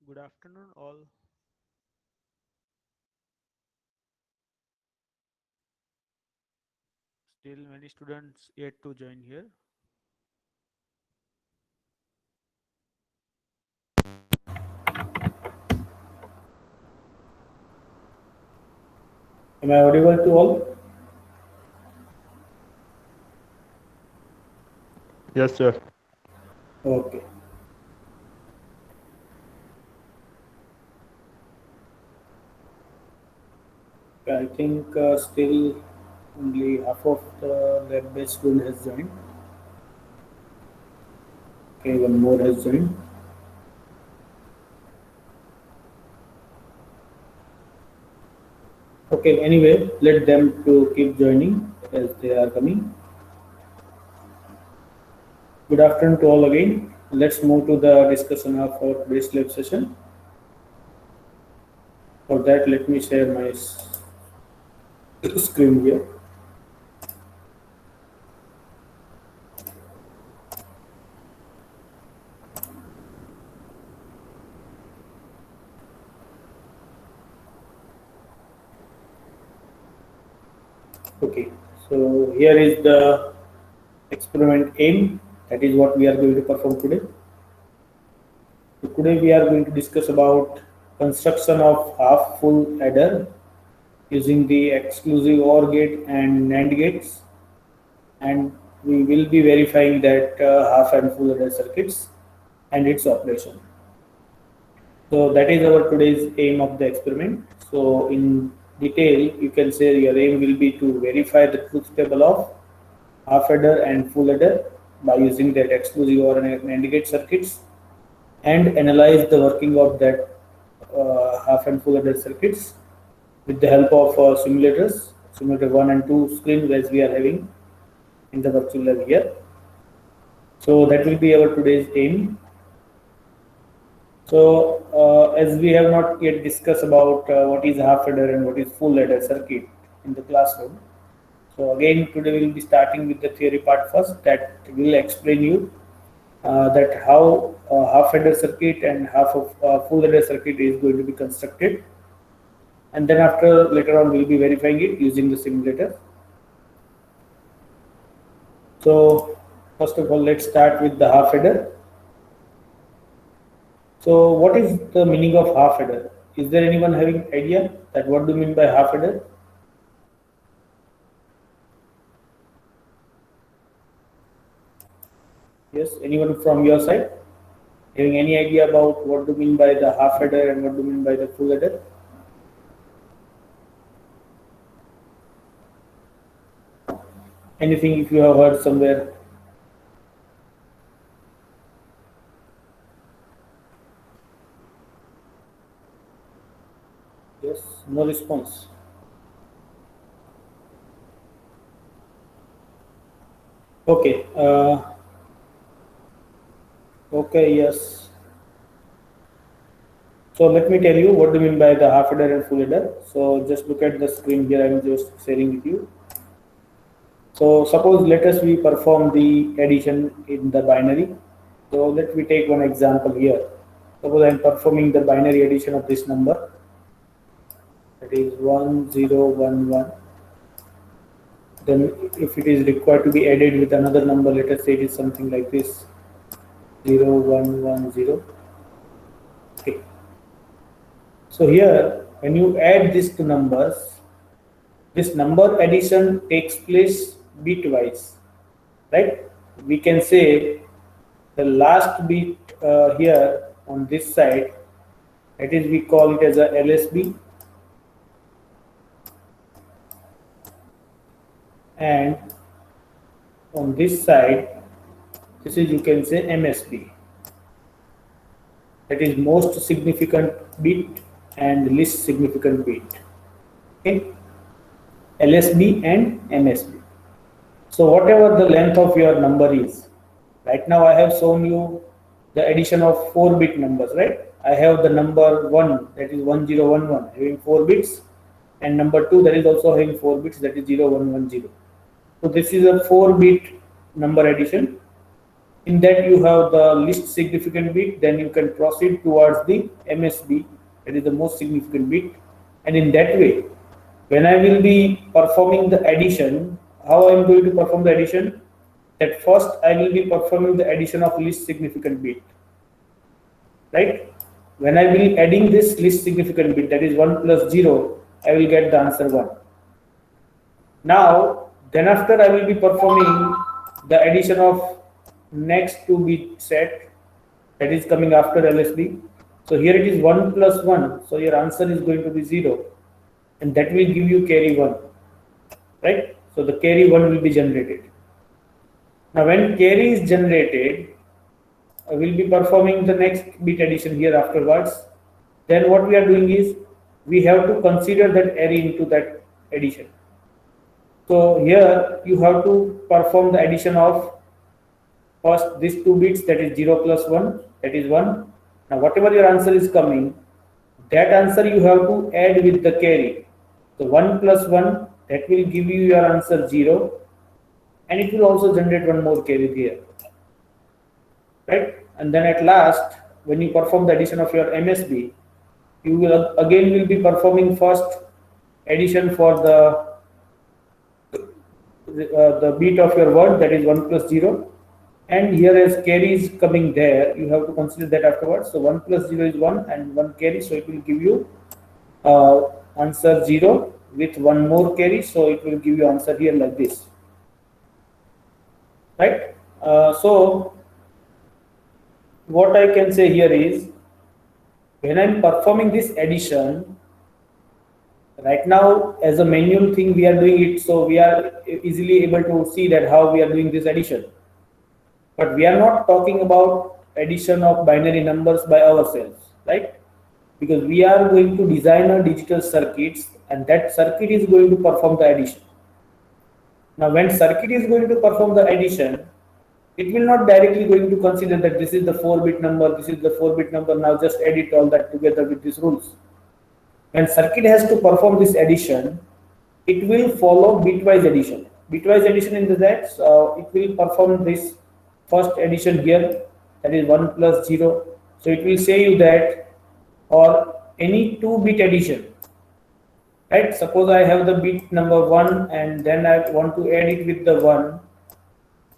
Good afternoon, all. Still many students yet to join here. Am I audible to all? Yes, sir. Okay. I think still only half of the lab-based student has joined. Okay, one more has joined. Okay, anyway, let them to keep joining as they are coming. Good afternoon to all again. Let's move to the discussion of our base lab session. For that, let me share my screen here. Okay, so here is the experiment aim. That is what we are going to perform today. So today we are going to discuss about construction of half full adder using the exclusive OR gate and NAND gates, and we will be verifying that half and full adder circuits and its operation. So that is our today's aim of the experiment. So in detail, you can say your aim will be to verify the truth table of half adder and full adder by using that exclusive OR and NAND gate circuits and analyze the working of that half and full adder circuits with the help of simulators, simulator 1 and 2 screens as we are having in the virtual lab here. So that will be our today's aim. So as we have not yet discussed about what is half adder and what is full adder circuit in the classroom. So again today we will be starting with the theory part first that will explain you that how half adder circuit and half of full adder circuit is going to be constructed, and then after later on we'll be verifying it using the simulator. So first of all, let's start with the half adder. So what is the meaning of half adder? Is there anyone having idea that what do you mean by half adder? Yes, anyone from your side having any idea about what do you mean by the half adder and what do you mean by the full adder? Anything if you have heard somewhere? Yes, no response. Okay. Okay. Yes. So let me tell you what do you mean by the half adder and full adder. So just look at the screen here. I'm just sharing with you. So suppose let us we perform the addition in the binary. So let me take one example here. Suppose I'm performing the binary addition of this number. That is 1011. Then if it is required to be added with another number, let us say it is something like this 0110. Okay. So here when you add these two numbers, this number addition takes place bitwise, right? We can say the last bit here on this side, that is we call it as a LSB, and on this side this is you can say MSB, that is most significant bit and least significant bit. Okay, LSB and MSB. So whatever the length of your number is, right now I have shown you the addition of 4-bit numbers, right? I have the number 1, that is 1011 having 4 bits, and number 2 that is also having 4 bits, that is 0110. So this is a 4-bit number addition. In that you have the least significant bit, then you can proceed towards the MSB, that is the most significant bit. And in that way, when I will be performing the addition, how I am going to perform the addition? That first I will be performing the addition of least significant bit, right? When I will be adding this least significant bit, that is 1 plus 0, I will get the answer 1. Now, then after I will be performing the addition of next 2 bit set, that is coming after LSB. So here it is 1 plus 1, so your answer is going to be 0, and that will give you carry 1, right? So the carry 1 will be generated. Now when carry is generated, I will be performing the next bit addition here afterwards. Then what we are doing is, we have to consider that array into that addition. So here you have to perform the addition of first these 2 bits, that is 0 plus 1, that is 1. Now whatever your answer is coming, that answer you have to add with the carry. So 1 plus 1, that will give you your answer 0, and it will also generate one more carry here, right? And then at last, when you perform the addition of your MSB, you will be performing first addition for the bit of your word, that is 1 plus 0, and here as carry is coming there, you have to consider that afterwards. So 1 plus 0 is 1 and 1 carry, so it will give you answer 0 with one more carry, so it will give you answer here like this, right? So what I can say here is, when I'm performing this addition, right now as a manual thing we are doing it, so we are easily able to see that how we are doing this addition. But we are not talking about addition of binary numbers by ourselves, right? Because we are going to design a digital circuits, and that circuit is going to perform the addition. Now when circuit is going to perform the addition, it will not directly going to consider that this is the 4-bit number, this is the 4-bit number, now just edit all that together with these rules. When circuit has to perform this addition, it will follow bitwise addition. Bitwise addition in the that it will perform this first addition here, that is 1 plus 0. So it will say you that, or any 2-bit addition, right? Suppose I have the bit number 1 and then I want to add it with the 1,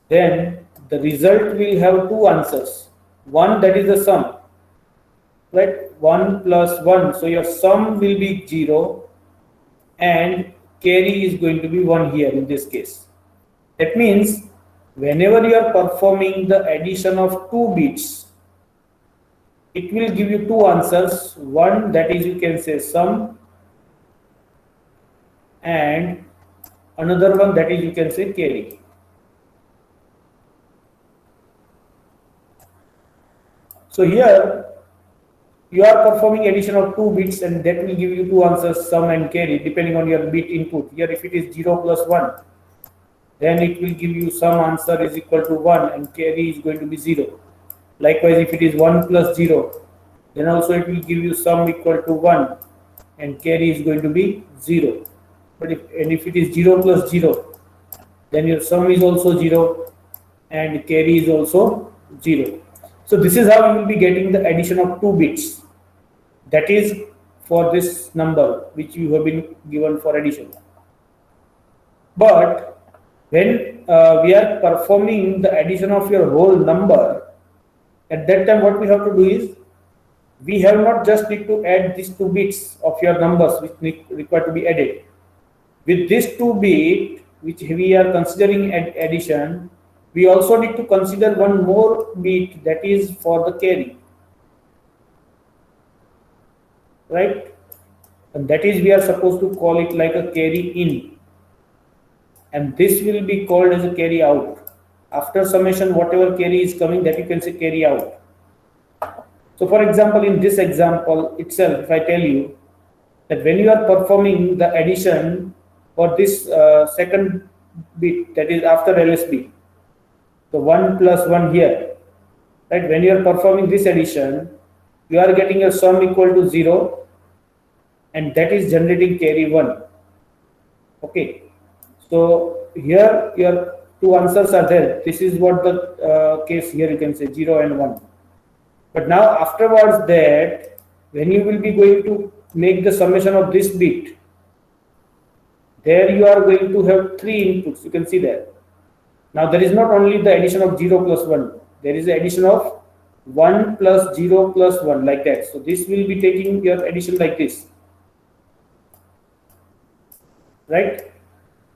then the result will have 2 answers. One, that is the sum, right? 1 plus 1, so your sum will be 0 and carry is going to be 1 here in this case. That means whenever you are performing the addition of 2 bits, it will give you 2 answers. One, that is you can say sum, and another one, that is you can say carry. So here you are performing addition of 2 bits, and that will give you 2 answers, sum and carry, depending on your bit input. Here if it is 0 plus 1, then it will give you sum answer is equal to 1 and carry is going to be 0. Likewise, if it is 1 plus 0, then also it will give you sum equal to 1 and carry is going to be 0. But if it is 0 plus 0, then your sum is also 0 and carry is also 0. So this is how you will be getting the addition of 2 bits. That is for this number which you have been given for addition. But when we are performing the addition of your whole number, at that time what we have to do is, we have not just need to add these 2 bits of your numbers which require to be added. With this 2 bit which we are considering addition, we also need to consider one more bit, that is for the carry, right? And that is we are supposed to call it like a carry in, and this will be called as a carry out. After summation, whatever carry is coming, that you can say carry out. So for example, in this example itself, if I tell you that when you are performing the addition for this second bit, that is after LSB, so 1 plus 1 here, right? When you are performing this addition, you are getting a sum equal to 0, and that is generating carry 1. Okay, so here your two answers are there. This is what the case here, you can say 0 and 1. But now afterwards that, when you will be going to make the summation of this bit, there you are going to have 3 inputs, you can see there. Now there is not only the addition of 0 plus 1, there is the addition of 1 plus 0 plus 1, like that. So this will be taking your addition like this, right?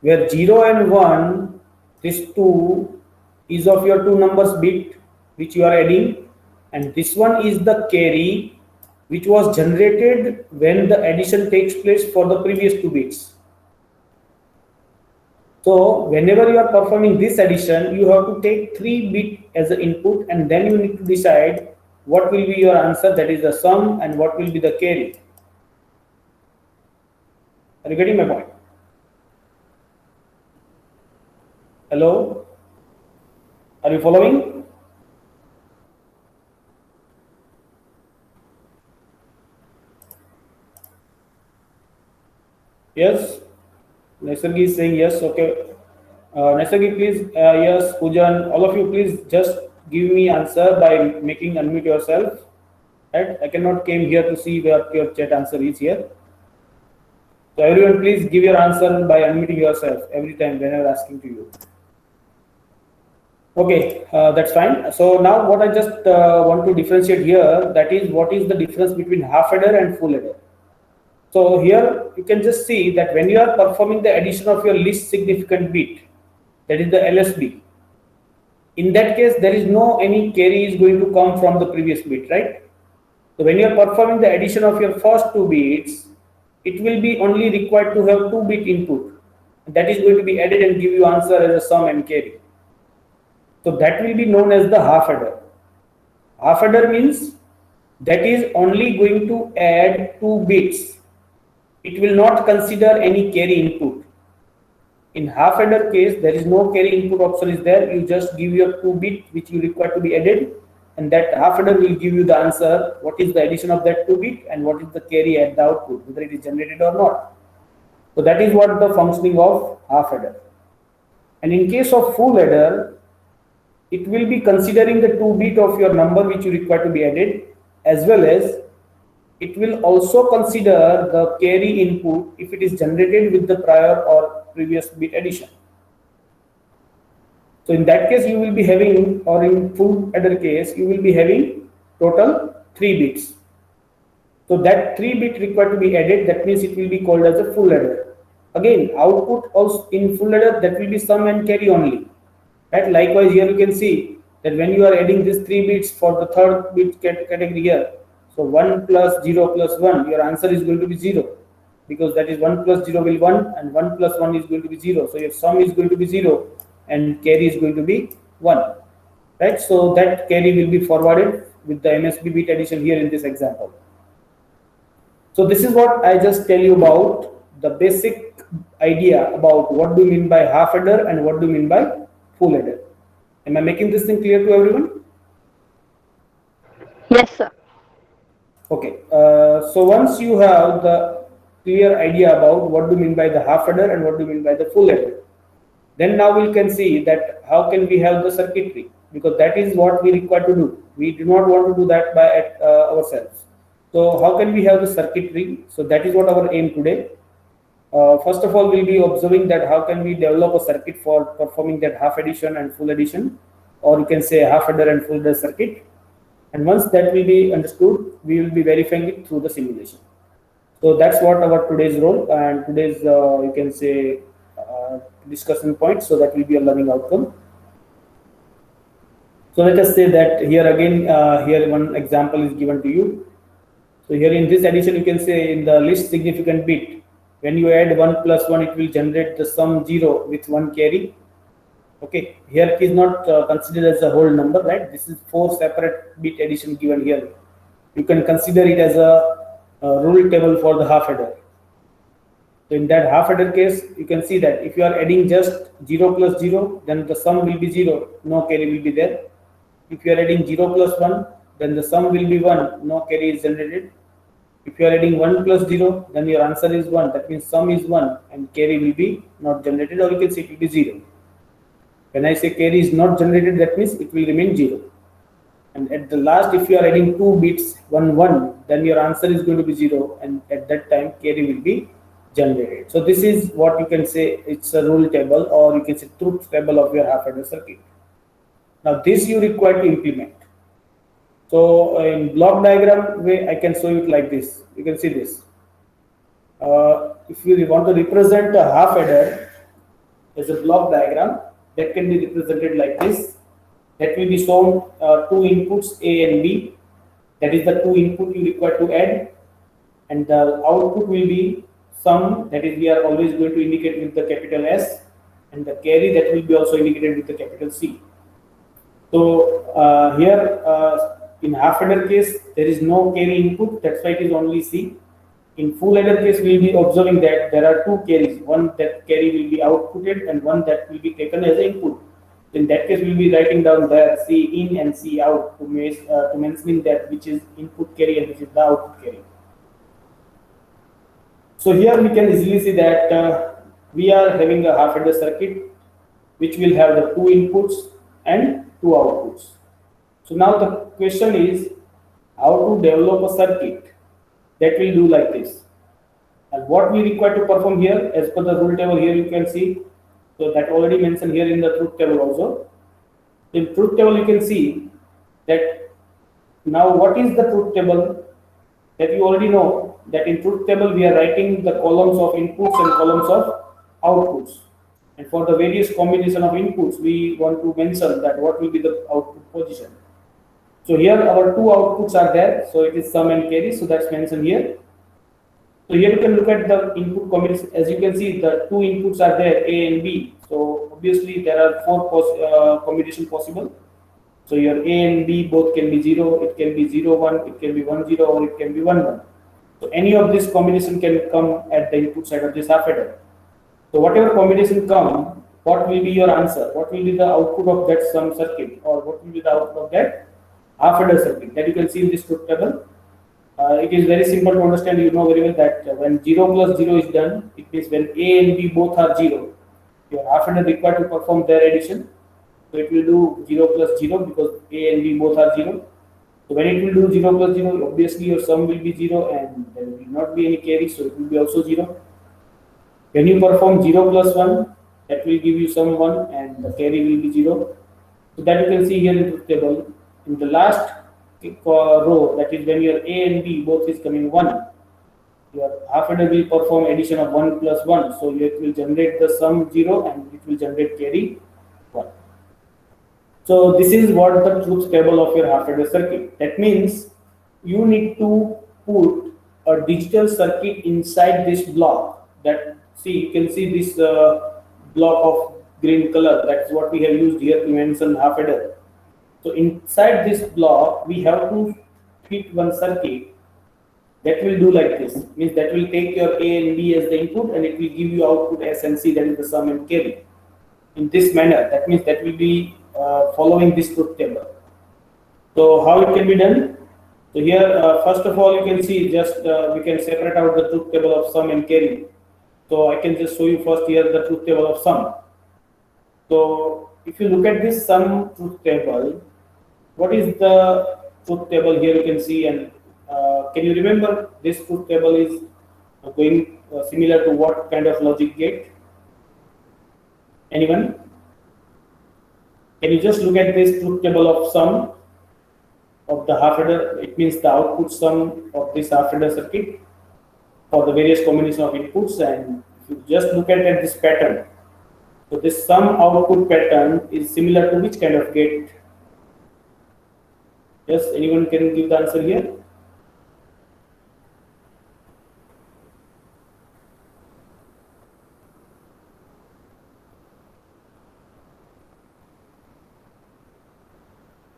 Where 0 and 1, this 2 is of your 2 numbers bit which you are adding, and this one is the carry which was generated when the addition takes place for the previous 2 bits. So whenever you are performing this addition, you have to take 3 bit as an input, and then you need to decide what will be your answer, that is the sum, and what will be the carry. Are you getting my point? Hello? Are you following? Yes? Naisargi is saying yes. Okay. Naisargi, please. Yes. Pujan, all of you, please just give me answer by making unmute yourself. Right? I cannot came here to see what your chat answer is here. So everyone, please give your answer by unmuting yourself every time when I am asking to you. Okay, that's fine. So now what I just want to differentiate here, that is what is the difference between half adder and full adder. So here you can just see that when you are performing the addition of your least significant bit, that is the LSB, in that case there is no any carry is going to come from the previous bit, right? So when you are performing the addition of your first 2 bits, it will be only required to have 2 bit input. That is going to be added and give you answer as a sum and carry. So that will be known as the half adder. Half adder means that is only going to add 2 bits. It will not consider any carry input. In half adder case, there is no carry input option is there. You just give your 2 bit which you require to be added, and that half adder will give you the answer, what is the addition of that 2 bit and what is the carry at the output, whether it is generated or not. So that is what the functioning of half adder. And in case of full adder, it will be considering the 2 bit of your number which you require to be added, as well as it will also consider the carry input if it is generated with the prior or previous bit addition. So in that case you will be having, or in full adder case, you will be having total 3 bits. So that 3 bit required to be added, that means it will be called as a full adder. Again, output also in full adder, that will be sum and carry only. Right? Likewise, here you can see that when you are adding these 3 bits for the third bit category here, so 1 plus 0 plus 1, your answer is going to be 0, because that is 1 plus 0 will 1 and 1 plus 1 is going to be 0. So your sum is going to be 0 and carry is going to be 1. Right? So that carry will be forwarded with the MSB bit addition here in this example. So this is what I just tell you about the basic idea about what do you mean by half adder and what do you mean by full adder. Am I making this thing clear to everyone? Yes, sir. Okay. So once you have the clear idea about what do you mean by the half adder and what do you mean by the full adder, then now we can see that how can we have the circuitry, because that is what we require to do. We do not want to do that by ourselves. So how can we have the circuitry? So that is what our aim today. First of all, we'll be observing that how can we develop a circuit for performing that half addition and full addition, or you can say half adder and full adder circuit. And once that will be understood, we will be verifying it through the simulation. So that's what our today's role and today's you can say discussion point. So that will be a learning outcome. So let us say that here again, here one example is given to you. So here in this addition, you can say in the least significant bit, when you add 1 plus 1, it will generate the sum 0 with 1 carry. Okay, here it is not considered as a whole number, right? This is 4 separate bit addition given here. You can consider it as a rule table for the half adder. So in that half adder case, you can see that if you are adding just 0 plus 0, then the sum will be 0, no carry will be there. If you are adding 0 plus 1, then the sum will be 1, no carry is generated. If you are adding 1 plus 0, then your answer is 1. That means sum is 1 and carry will be not generated, or you can say it will be 0. When I say carry is not generated, that means it will remain 0. And at the last, if you are adding 2 bits 1 1, then your answer is going to be 0, and at that time carry will be generated. So this is what you can say, it's a rule table, or you can say truth table of your half adder circuit. Now this you require to implement. So in block diagram way, I can show it like this. You can see this. If you want to represent a half adder as a block diagram, that can be represented like this. That will be shown two inputs A and B. That is the two input you require to add, and the output will be sum. That is, we are always going to indicate with the capital S, and the carry that will be also indicated with the capital C. So here in half adder case, there is no carry input. That's why it is only C. In full adder case, we will be observing that there are two carries. One that carry will be outputted, and one that will be taken as input. In that case, we will be writing down there C in and C out to mentioning that which is input carry and which is the output carry. So here we can easily see that we are having a half adder circuit which will have the two inputs and two outputs. So now the question is how to develop a circuit that will do like this. And what we require to perform here, as per the rule table here you can see, so that already mentioned here in the truth table also. In truth table you can see that now what is the truth table, that you already know that in truth table we are writing the columns of inputs and columns of outputs. And for the various combination of inputs, we want to mention that what will be the output position. So here our two outputs are there. So it is sum and carry. So that's mentioned here. So here you can look at the input combination. As you can see, the two inputs are there, A and B. So obviously there are four combination possible. So your A and B both can be 0. It can be 0 1. It can be 1 0, or it can be 1 1. So any of this combination can come at the input side of this half adder. So whatever combination come, what will be your answer? What will be the output of that sum circuit, or what will be the output of that half adder circuit? That you can see in this truth table. It is very simple to understand. You know very well that when 0 plus 0 is done, it means when A and B both are 0, your half adder required to perform their addition. So it will do 0 plus 0 because A and B both are 0. So when it will do 0 plus 0, obviously your sum will be 0 and there will not be any carry, so it will be also 0. When you perform 0 plus 1, that will give you sum 1 and the carry will be 0. So that you can see here in the truth table. In the last row, that is when your A and B both is coming 1, your half adder will perform addition of 1 plus 1. So it will generate the sum 0 and it will generate carry 1. So this is what the truth table of your half adder circuit. That means you need to put a digital circuit inside this block. That see, you can see this block of green color. That's what we have used here to mention half adder. So inside this block, we have to fit one circuit that will do like this. Means that will take your A and B as the input, and it will give you output S and C, that is the sum and carry. In this manner, that means that will be following this truth table. So how it can be done? So here, first of all, you can see just we can separate out the truth table of sum and carry. So I can just show you first here the truth table of sum. So if you look at this sum truth table, what is the truth table here? You can see, and can you remember this truth table is going similar to what kind of logic gate? Anyone? Can you just look at this truth table of sum of the half adder? It means the output sum of this half adder circuit for the various combination of inputs, and if you just look at this pattern. So this sum output pattern is similar to which kind of gate? Yes, anyone can give the answer here?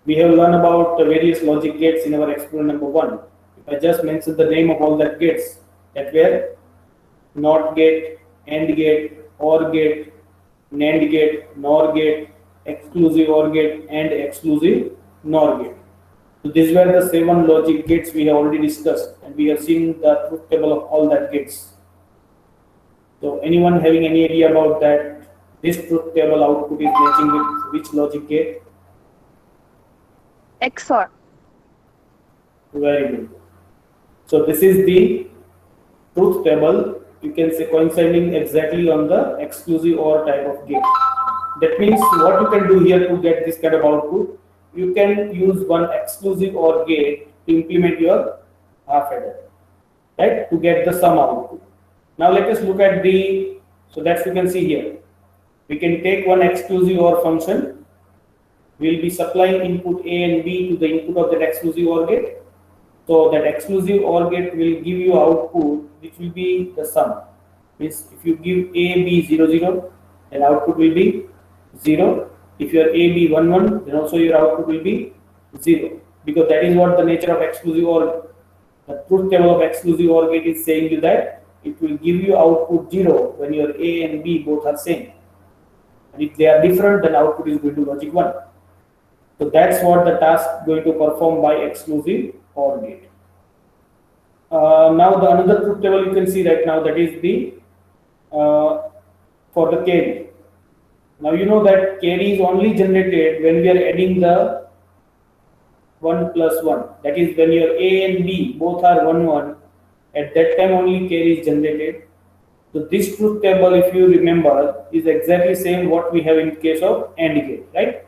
We have learned about the various logic gates in our experiment number 1. If I just mention the name of all that gates, that were NOT gate, AND gate, OR gate, NAND gate, NOR gate, exclusive OR gate, and exclusive NOR gate. So these were the 7 logic gates we have already discussed, and we have seen the truth table of all that gates. So anyone having any idea about that? This truth table output is matching with which logic gate? XOR. Very good. So this is the truth table, you can say coinciding exactly on the exclusive OR type of gate. That means what you can do here to get this kind of output, you can use one exclusive OR gate to implement your half adder, right, to get the sum output. Now let us look at the, so that you can see here, we can take one exclusive OR function, we will be supplying input A and B to the input of that exclusive OR gate. So that exclusive OR gate will give you output which will be the sum. Means if you give A, B 0, 0, then output will be 0. If your A, B 1, 1, then also your output will be 0. Because that is what the nature of exclusive OR, the truth table of exclusive OR gate is saying you that it will give you output 0 when your A and B both are same. And if they are different, then output is going to logic 1. So that's what the task going to perform by exclusive OR gate. Now the another truth table you can see right now, that is the for the carry. Now you know that carry is only generated when we are adding the 1 plus 1. That is when your A and B both are 1, 1. At that time only carry is generated. So this truth table, if you remember, is exactly same what we have in case of AND gate, right?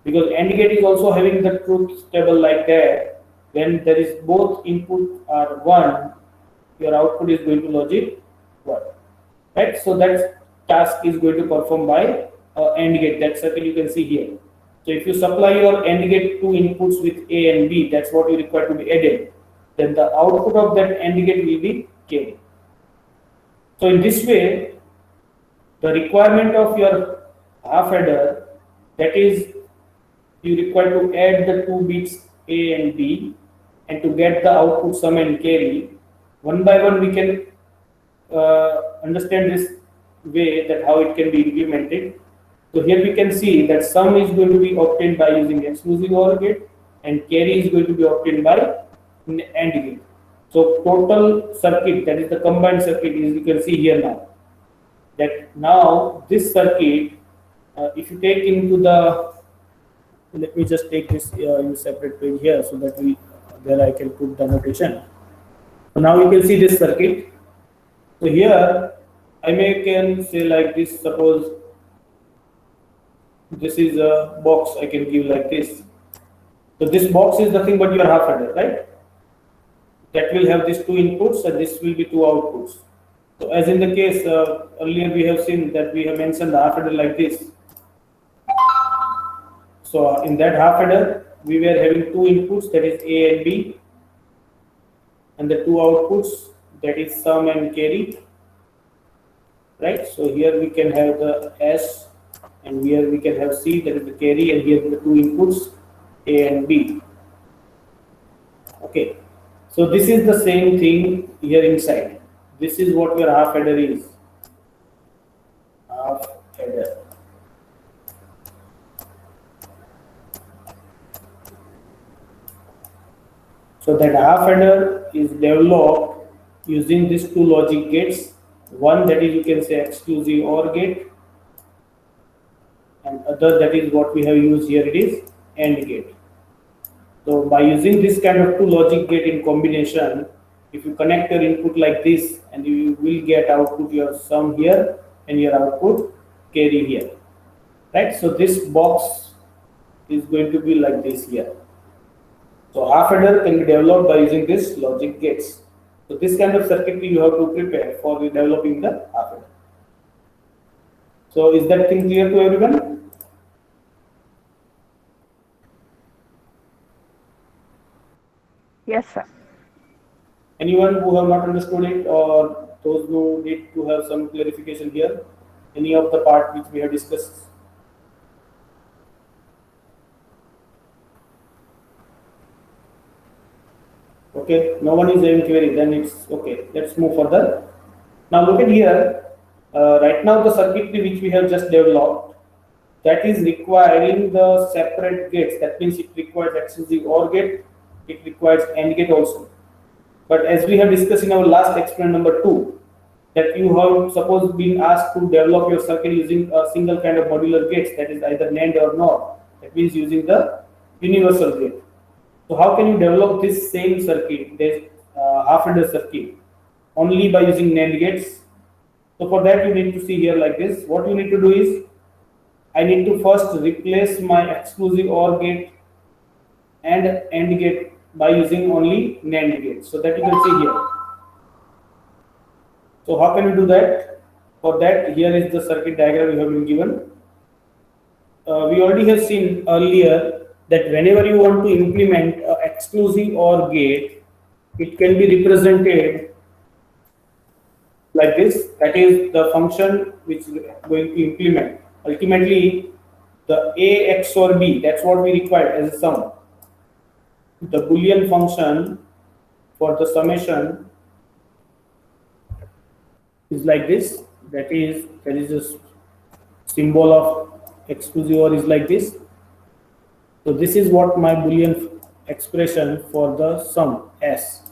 Because AND gate is also having the truth table like that. When there is both input are 1, your output is going to logic 1, right? So that task is going to perform by AND gate. That circle you can see here. So if you supply your AND gate two inputs with A and B, that's what you require to be added. Then the output of that AND gate will be carry. So in this way, the requirement of your half adder, that is, you require to add the 2 bits A and B, and to get the output sum and carry. One by one we can understand this way that how it can be implemented. So here we can see that sum is going to be obtained by using exclusive OR gate and carry is going to be obtained by AND gate. So total circuit, that is the combined circuit, is you can see here now. That now this circuit, if you take into the, let me just take this in separate page here so that there I can put the notation. So now you can see this circuit. So here I can say like this, suppose this is a box I can give like this. So this box is nothing but your half adder, right? That will have these 2 inputs and this will be 2 outputs. So as in the case earlier we have seen that we have mentioned the half adder like this. So in that half adder we were having 2 inputs, that is A and B, and the 2 outputs, that is sum and carry, right? So here we can have the S and here we can have C, that is the carry, and here the 2 inputs A and B. Okay, so this is the same thing here inside. This is what your half adder is. Half adder. So that half adder is developed using these 2 logic gates. One, that is you can say exclusive OR gate, and other, that is what we have used here, it is AND gate. So by using this kind of 2 logic gate in combination, if you connect your input like this, and you will get output your sum here and your output carry here, right? So this box is going to be like this here. So half adder can be developed by using this logic gates. So this kind of circuitry you have to prepare for developing the half adder. So is that thing clear to everyone? Yes, sir. Anyone who have not understood it, or those who need to have some clarification here, any of the part which we have discussed? Okay, no one is having query, then it's okay. Let's move further. Now look at here. Right now the circuitry which we have just developed, that is requiring the separate gates. That means it requires exclusive OR gate, it requires AND gate also. But as we have discussed in our last experiment number 2, that you have suppose been asked to develop your circuit using a single kind of modular gates, that is either NAND or NOR. That means using the universal gate. So how can you develop this same circuit, this half-adder circuit, only by using NAND gates? So for that you need to see here like this. What you need to do is, I need to first replace my exclusive OR gate and AND gate by using only NAND gate. So that you can see here. So how can you do that? For that, here is the circuit diagram we have been given. We already have seen earlier that whenever you want to implement an exclusive OR gate, it can be represented like this. That is the function which is going to implement. Ultimately, the A XOR B, that's what we require as a sum. The Boolean function for the summation is like this. That is a symbol of exclusive OR is like this. So this is what my Boolean expression for the sum S.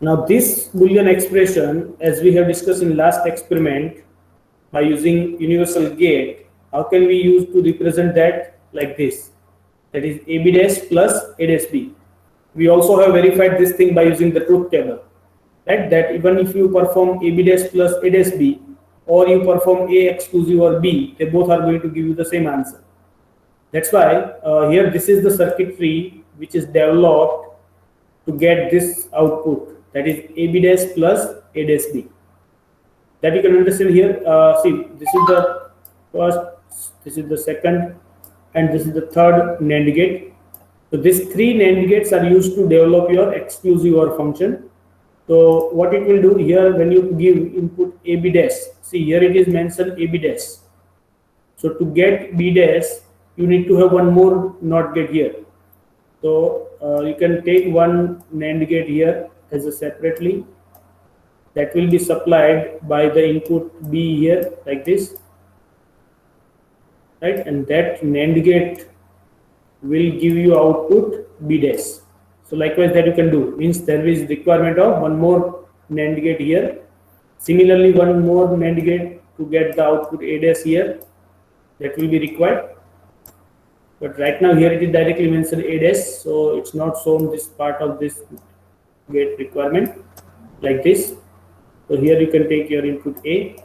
Now this Boolean expression, as we have discussed in last experiment, by using universal gate, how can we use to represent that like this? That is AB dash plus A dash B. We also have verified this thing by using the truth table. Right? That even if you perform AB dash plus A dash B, or you perform A exclusive or B, they both are going to give you the same answer. That's why here this is the circuitry which is developed to get this output, that is AB dash plus A dash B. That you can understand here. See, this is the first, this is the second, and this is the third NAND gate. So these three NAND gates are used to develop your exclusive OR function. So what it will do here, when you give input AB dash, see here it is mentioned AB dash. So to get B dash, you need to have one more NOT gate here. So you can take one NAND gate here as a separately. That will be supplied by the input B here like this, right? And that NAND gate will give you output B dash. So likewise that you can do, means there is requirement of one more NAND gate here. Similarly, one more NAND gate to get the output A dash here, that will be required. But right now here it is directly mentioned A dash, so it's not shown this part of this gate requirement like this. So here you can take your input A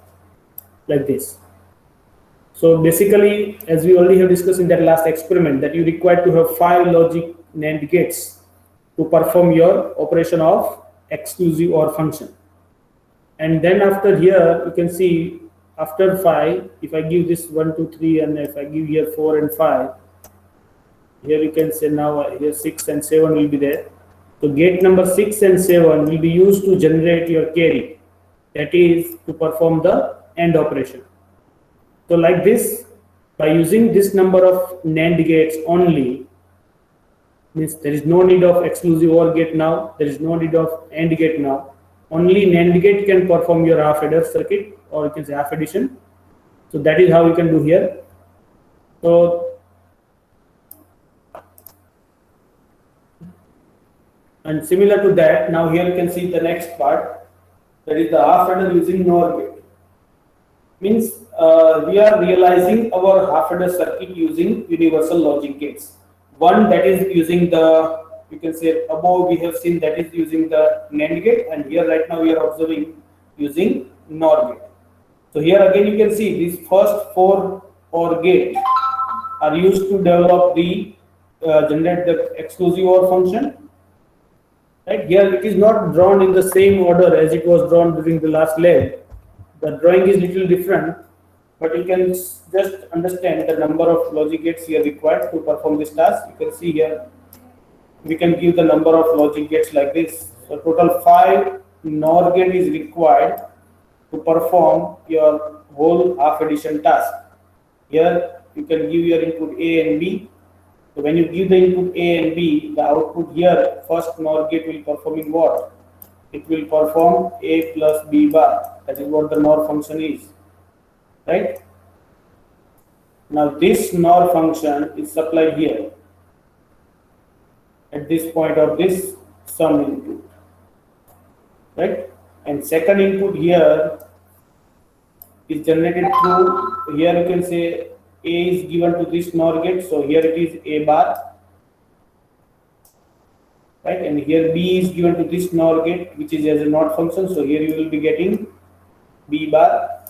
like this. So basically, as we already have discussed in that last experiment, that you require to have 5 logic NAND gates to perform your operation of exclusive OR function. And then after here, you can see after 5, if I give this 1, 2, 3, and if I give here 4 and 5, here you can say now here 6 and 7 will be there. So gate number 6 and 7 will be used to generate your carry, that is to perform the AND operation. So like this, by using this number of NAND gates only, means there is no need of exclusive OR gate now, there is no need of AND gate now. Only NAND gate can perform your half adder circuit, or you can say half addition. So that is how you can do here. So and similar to that, now here you can see the next part, that is the half adder using NOR gate. Means we are realizing our half adder circuit using universal logic gates. One that is using the, you can say above we have seen that is using the NAND gate, and here right now we are observing using NOR gate. So here again you can see these first 4 OR gates are used to develop the generate the exclusive OR function. Right here it is not drawn in the same order as it was drawn during the last lab. The drawing is little different, but you can just understand the number of logic gates here required to perform this task. You can see here we can give the number of logic gates like this. So total 5 NOR gate is required to perform your whole half addition task. Here you can give your input A and B. So when you give the input A and B, the output here, first NOR gate will performing what? It will perform A plus B bar. That is what the NOR function is, right? Now this NOR function is supplied here at this point of this sum input, right? and second input here is generated through, here you can say A is given to this NOR gate, so here it is A bar, right? And here B is given to this NOR gate, which is as a NOT function, so here you will be getting B bar,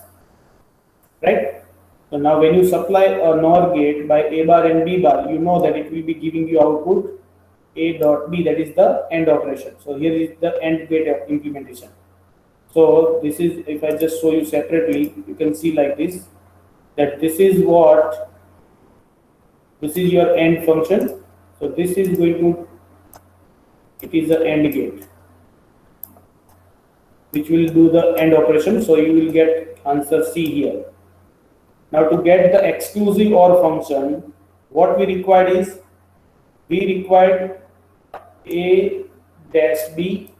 right? So now when you supply a NOR gate by A bar and B bar, you know that it will be giving you output A dot B, that is the AND operation. So here is the AND gate of implementation. So this is, if I just show you separately, you can see like this, that this is what, this is your AND function. So this is going to, it is the AND gate, which will do the AND operation. So you will get answer C here. Now to get the exclusive OR function, what we required is, we required A dash B,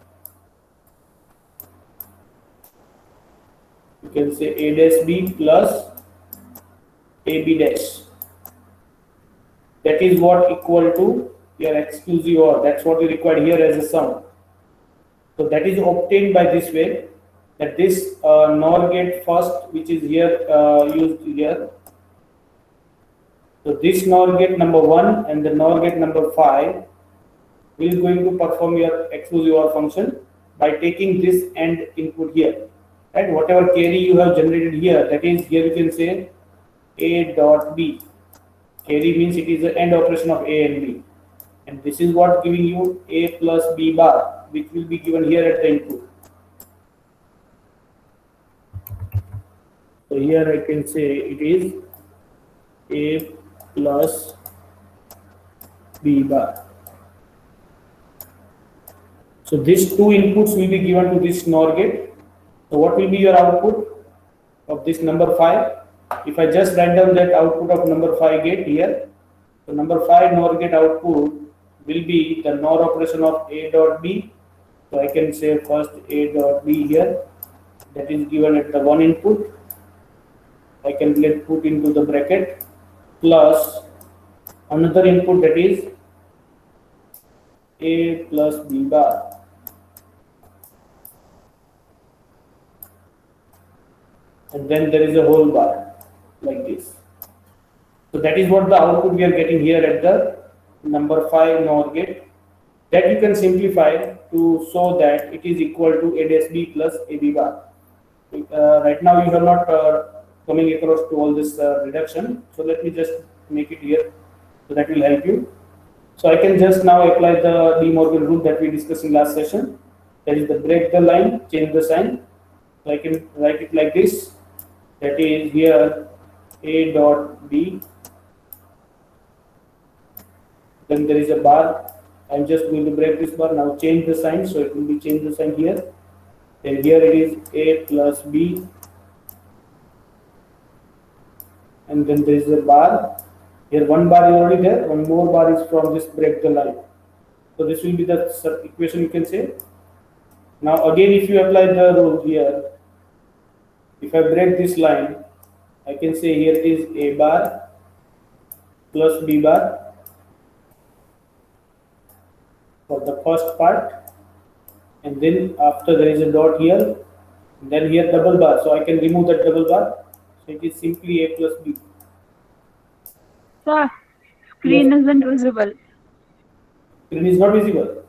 you can say A dash B plus AB dash. That is what equal to your exclusive OR. That's what we required here as a sum. So that is obtained by this way, that this NOR gate first, which is here used here. So this NOR gate number 1 and the NOR gate number 5 is going to perform your exclusive OR function by taking this AND input here. Right? Whatever carry you have generated here, that is, here you can say A dot B. Carry means it is the AND operation of A and B. And this is what giving you A plus B bar, which will be given here at the input. So here I can say it is A plus B bar. So these two inputs will be given to this NOR gate. So what will be your output of this number 5? If I just write down that output of number 5 gate here, so number 5 NOR gate output will be the NOR operation of A dot B. So I can say first A dot B here, that is given at the 1 input. I can let put into the bracket plus another input, that is A plus B bar. And then there is a whole bar like this. So that is what the output we are getting here at the number 5 NOR gate. That you can simplify to show that it is equal to A dash B plus AB bar. Right now you have not coming across to all this reduction. So let me just make it here. So that will help you. So I can just now apply the De Morgan rule that we discussed in last session. That is the break the line, change the sign. So I can write it like this. That is here A dot B. Then there is a bar. I'm just going to break this bar. Now change the sign. So it will be change the sign here. Then here it is A plus B. And then there is a bar. Here one bar is already there. One more bar is from this break the line. So this will be the equation you can say. Now again, if you apply the rule here, if I break this line, I can say here it is A bar plus B bar for the first part, and then after there is a dot here, then here double bar, so I can remove that double bar, so it is simply A plus B. Sir, screen isn't visible. Screen is not visible.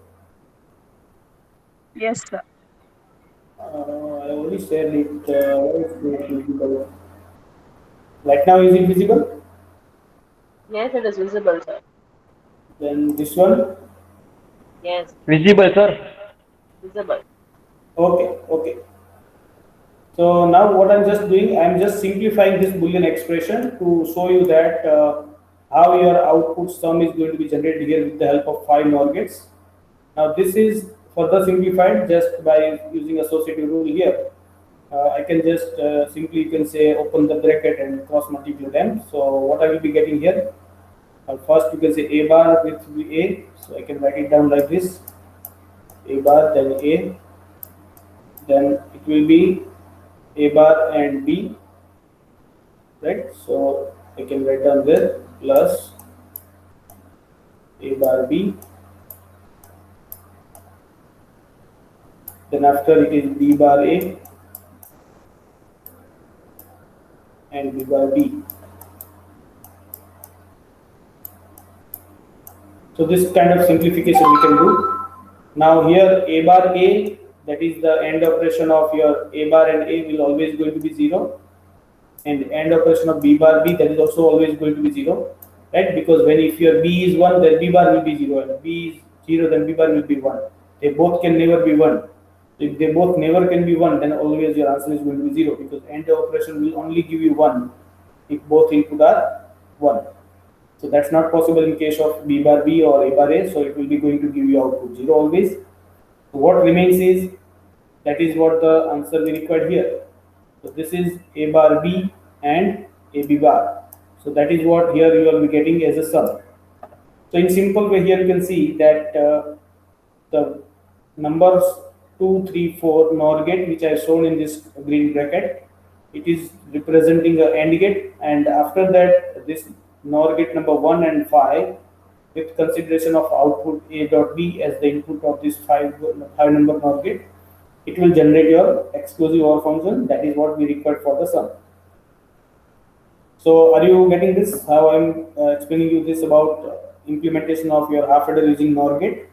Yes, sir. I already said it. Why is it visible? Right now, is it visible? Yes, it is visible, sir. Then this one. Yes, Visible, sir. visible. Okay. So now what I'm just doing, I'm just simplifying this Boolean expression to show you that how your output sum is going to be generated here with the help of 5 NOR gates. Now this is further simplified just by using associative rule here. I can just simply, you can say, open the bracket and cross multiply them. So what I will be getting here, first you can say A bar with A, so I can write it down like this, A bar then A, then it will be A bar and B, right? So I can write down there plus A bar B, Then after it is B bar A and B bar B. So this kind of simplification we can do. Now here A bar A, that is the end operation of your A bar and A, will always going to be 0, and end operation of B bar B, that is also always going to be 0, right? Because when if your B is 1, then B bar will be 0, and B is 0, then B bar will be 1. They both can never be 1. If they both never can be 1, then always your answer is going to be 0, because end operation will only give you 1 if both input are 1. So that's not possible in case of B bar B or A bar A, so it will be going to give you output 0 always. So what remains is, that is what the answer we required here. So this is A bar B and A B bar. So that is what here you will be getting as a sum. So in simple way, here you can see that the numbers 2, 3, 4 NOR gate, which I have shown in this green bracket, it is representing a AND gate, and after that this NOR gate number 1 and 5, with consideration of output A dot B as the input of this 5 number NOR gate, it will generate your exclusive OR function. That is what we required for the sum. So are you getting this? How I'm explaining you this about implementation of your half adder using NOR gate?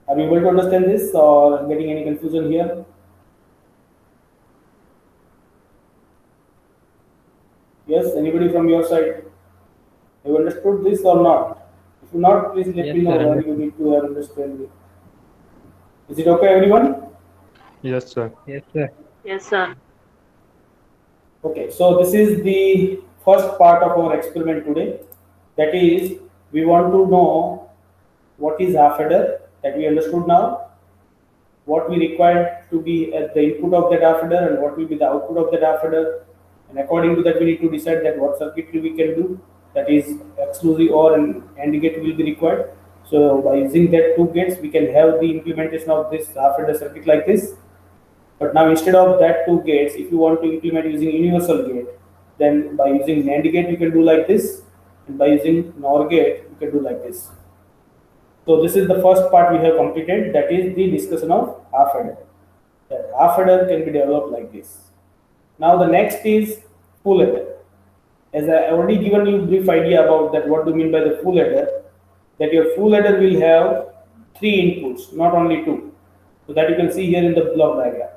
Are you able to understand this, or getting any confusion here? Yes, anybody from your side? Have you understood this or not? If you not, please let me know where you need to understand it. Is it okay, everyone? Yes, sir. Yes, sir. Yes, sir. Okay, so this is the first part of our experiment today. That is, we want to know what is half adder, that we understood now, what we require to be at the input of that half adder, and what will be the output of that half adder. And according to that, we need to decide that what circuitry we can do, that is exclusive OR and AND gate will be required. So by using that two gates, we can have the implementation of this half adder circuit like this. But now instead of that two gates, if you want to implement using universal gate, then by using NAND gate you can do like this, and by using NOR gate you can do like this. So this is the first part we have completed, that is the discussion of half adder. That half adder can be developed like this. Now the next is full adder. As I already given you a brief idea about that, what do you mean by the full adder, that your full adder will have 3 inputs, not only 2. So that you can see here in the block diagram.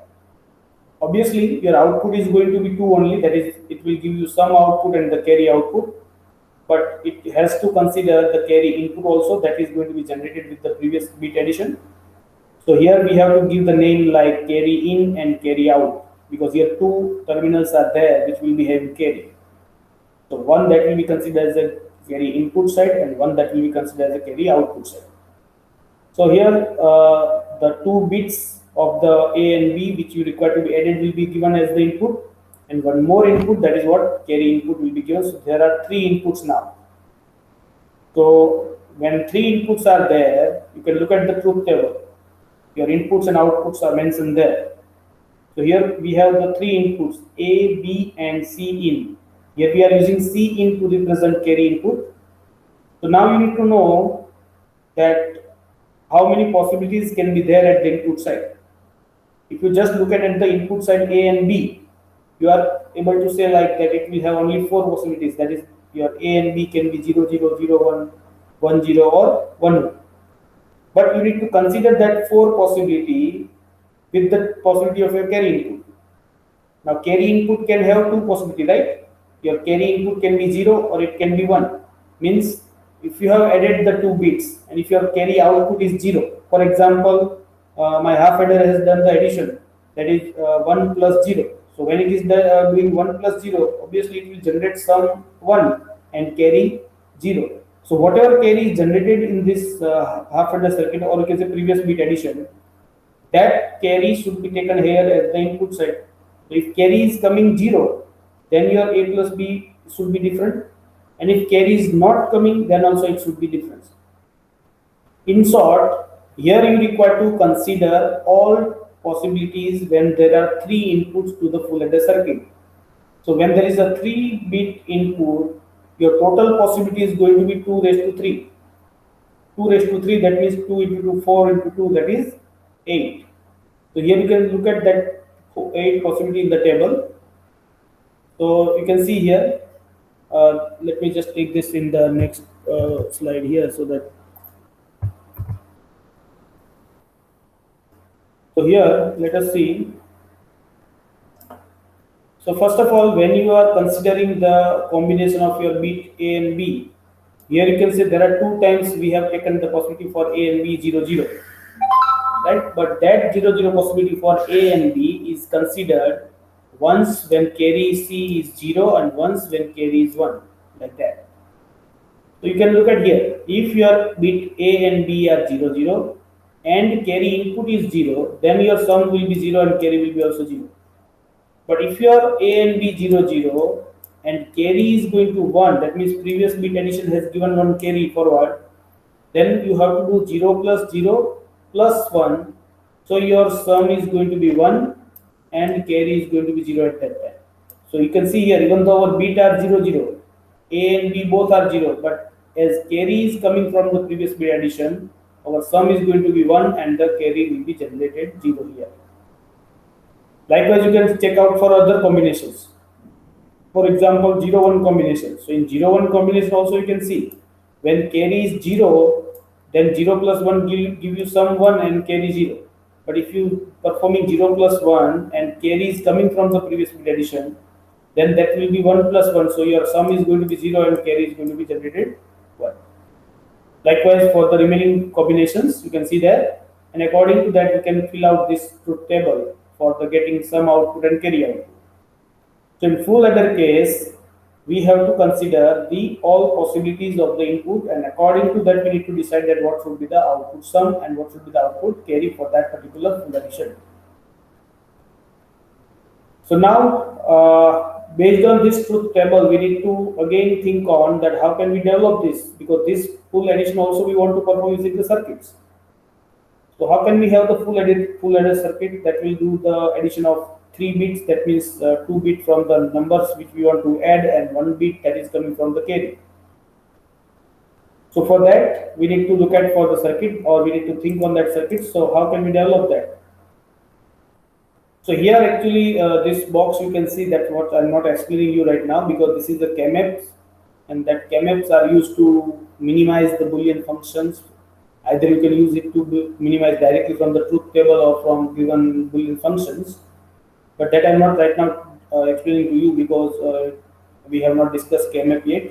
Obviously, your output is going to be 2 only, that is, it will give you some output and the carry output, but it has to consider the carry input also, that is going to be generated with the previous bit addition. So here we have to give the name like carry in and carry out, because here 2 terminals are there which will be having carry. So one that will be considered as a carry input side, and one that will be considered as a carry output side. So here the 2 bits of the A and B which you require to be added will be given as the input, and one more input, that is what carry input will be given. So there are 3 inputs now. So when 3 inputs are there, you can look at the truth table. Your inputs and outputs are mentioned there. So here we have the 3 inputs A, B and C in. Here we are using C in to represent carry input. So now you need to know that how many possibilities can be there at the input side. If you just look at the input side A and B, you are able to say like that it will have only 4 possibilities, that is your A and B can be 0, 0, 0, 1, 1, 0 or 1, 1. But you need to consider that 4 possibility with the possibility of your carry input. Now carry input can have 2 possibilities, right? Your carry input can be 0 or it can be 1. Means if you have added the 2 bits and if your carry output is 0, for example, my half adder has done the addition, that is 1 plus 0. So when it is doing 1 plus 0, obviously it will generate some 1 and carry 0. So whatever carry is generated in this half adder circuit, or you can say previous bit addition, that carry should be taken here as the input side. So if carry is coming 0, then your A plus B should be different, and if carry is not coming, then also it should be different. In short, here you require to consider all possibilities when there are 3 inputs to the full adder circuit. So when there is a 3-bit input, your total possibility is going to be 2 raised to 3. 2 raised to 3, that means 2 into 2, 4 into 2, that is 8. So here you can look at that 8 possibility in the table. So you can see here, let me just take this in the next slide here so that. So here, let us see. So first of all, when you are considering the combination of your bit A and B, here you can say there are 2 times we have taken the possibility for A and B 0, 0. Right? But that 0, 0 possibility for A and B is considered once when carry C is 0 and once when carry is 1, like that. So you can look at here, if your bit A and B are 0, 0 and carry input is 0, then your sum will be 0 and carry will be also 0. But if your A and B 0, 0 and carry is going to 1, that means previous bit addition has given 1 carry forward, then you have to do 0 plus 0 plus 1. So your sum is going to be 1 and carry is going to be 0 at that time. So you can see here, even though our bit are 0, 0, A and B both are 0, but as carry is coming from the previous bit addition, our sum is going to be 1 and the carry will be generated 0 here. Likewise, you can check out for other combinations. For example, 0, 1 combination. So in 0, 1 combination also you can see, when carry is 0, then 0 plus 1 give you sum 1 and carry 0. But if you performing 0 plus 1 and carry is coming from the previous bit addition, then that will be 1 plus 1. So your sum is going to be 0 and carry is going to be generated 1. Likewise, for the remaining combinations, you can see there. And according to that, you can fill out this truth table for the getting sum output and carry output. So in full adder case, we have to consider the all possibilities of the input, and according to that we need to decide that what should be the output sum and what should be the output carry for that particular full addition. So now based on this truth table, we need to again think on that how can we develop this, because this full addition also we want to perform using the circuits. So how can we have the full adder circuit that will do the addition of 3 bits, that means 2 bits from the numbers which we want to add and 1 bit that is coming from the carry. So for that we need to look at for the circuit, or we need to think on that circuit. So how can we develop that? So here actually this box you can see that what I'm not explaining you right now, because this is the K-maps, and that K-maps are used to minimize the Boolean functions. Either you can use it to minimize directly from the truth table or from given Boolean functions. But that I'm not right now explaining to you, because we have not discussed K-map yet.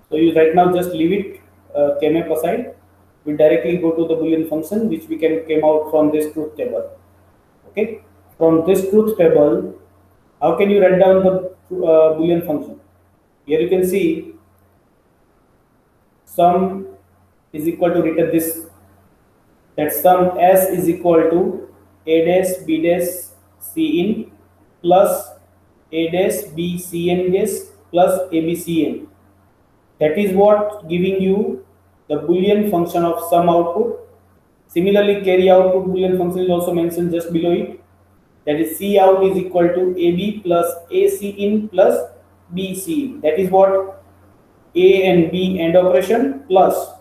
So you right now just leave it K-map aside. We directly go to the Boolean function which we can came out from this truth table. Okay, from this truth table, how can you write down the Boolean function? Here you can see sum is equal to, written this, that sum S is equal to A dash B dash C in plus A dash B C N dash plus A B C N. That is what giving you the Boolean function of sum output. Similarly, carry output Boolean function is also mentioned just below it. That is C out is equal to AB plus AC in plus BC in. That is what A and B end operation plus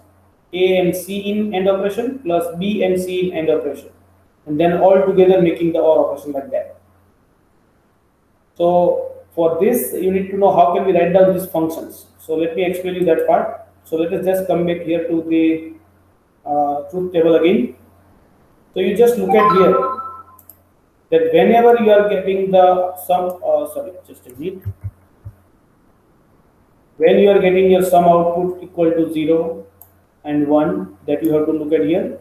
A and C in end operation plus B and C in end operation. And then all together making the OR operation like that. So for this, you need to know how can we write down these functions. So let me explain you that part. So let us just come back here to the truth table again. So you just look at here that whenever you are getting the sum, just a minute. When you are getting your sum output equal to 0 and 1, that you have to look at here.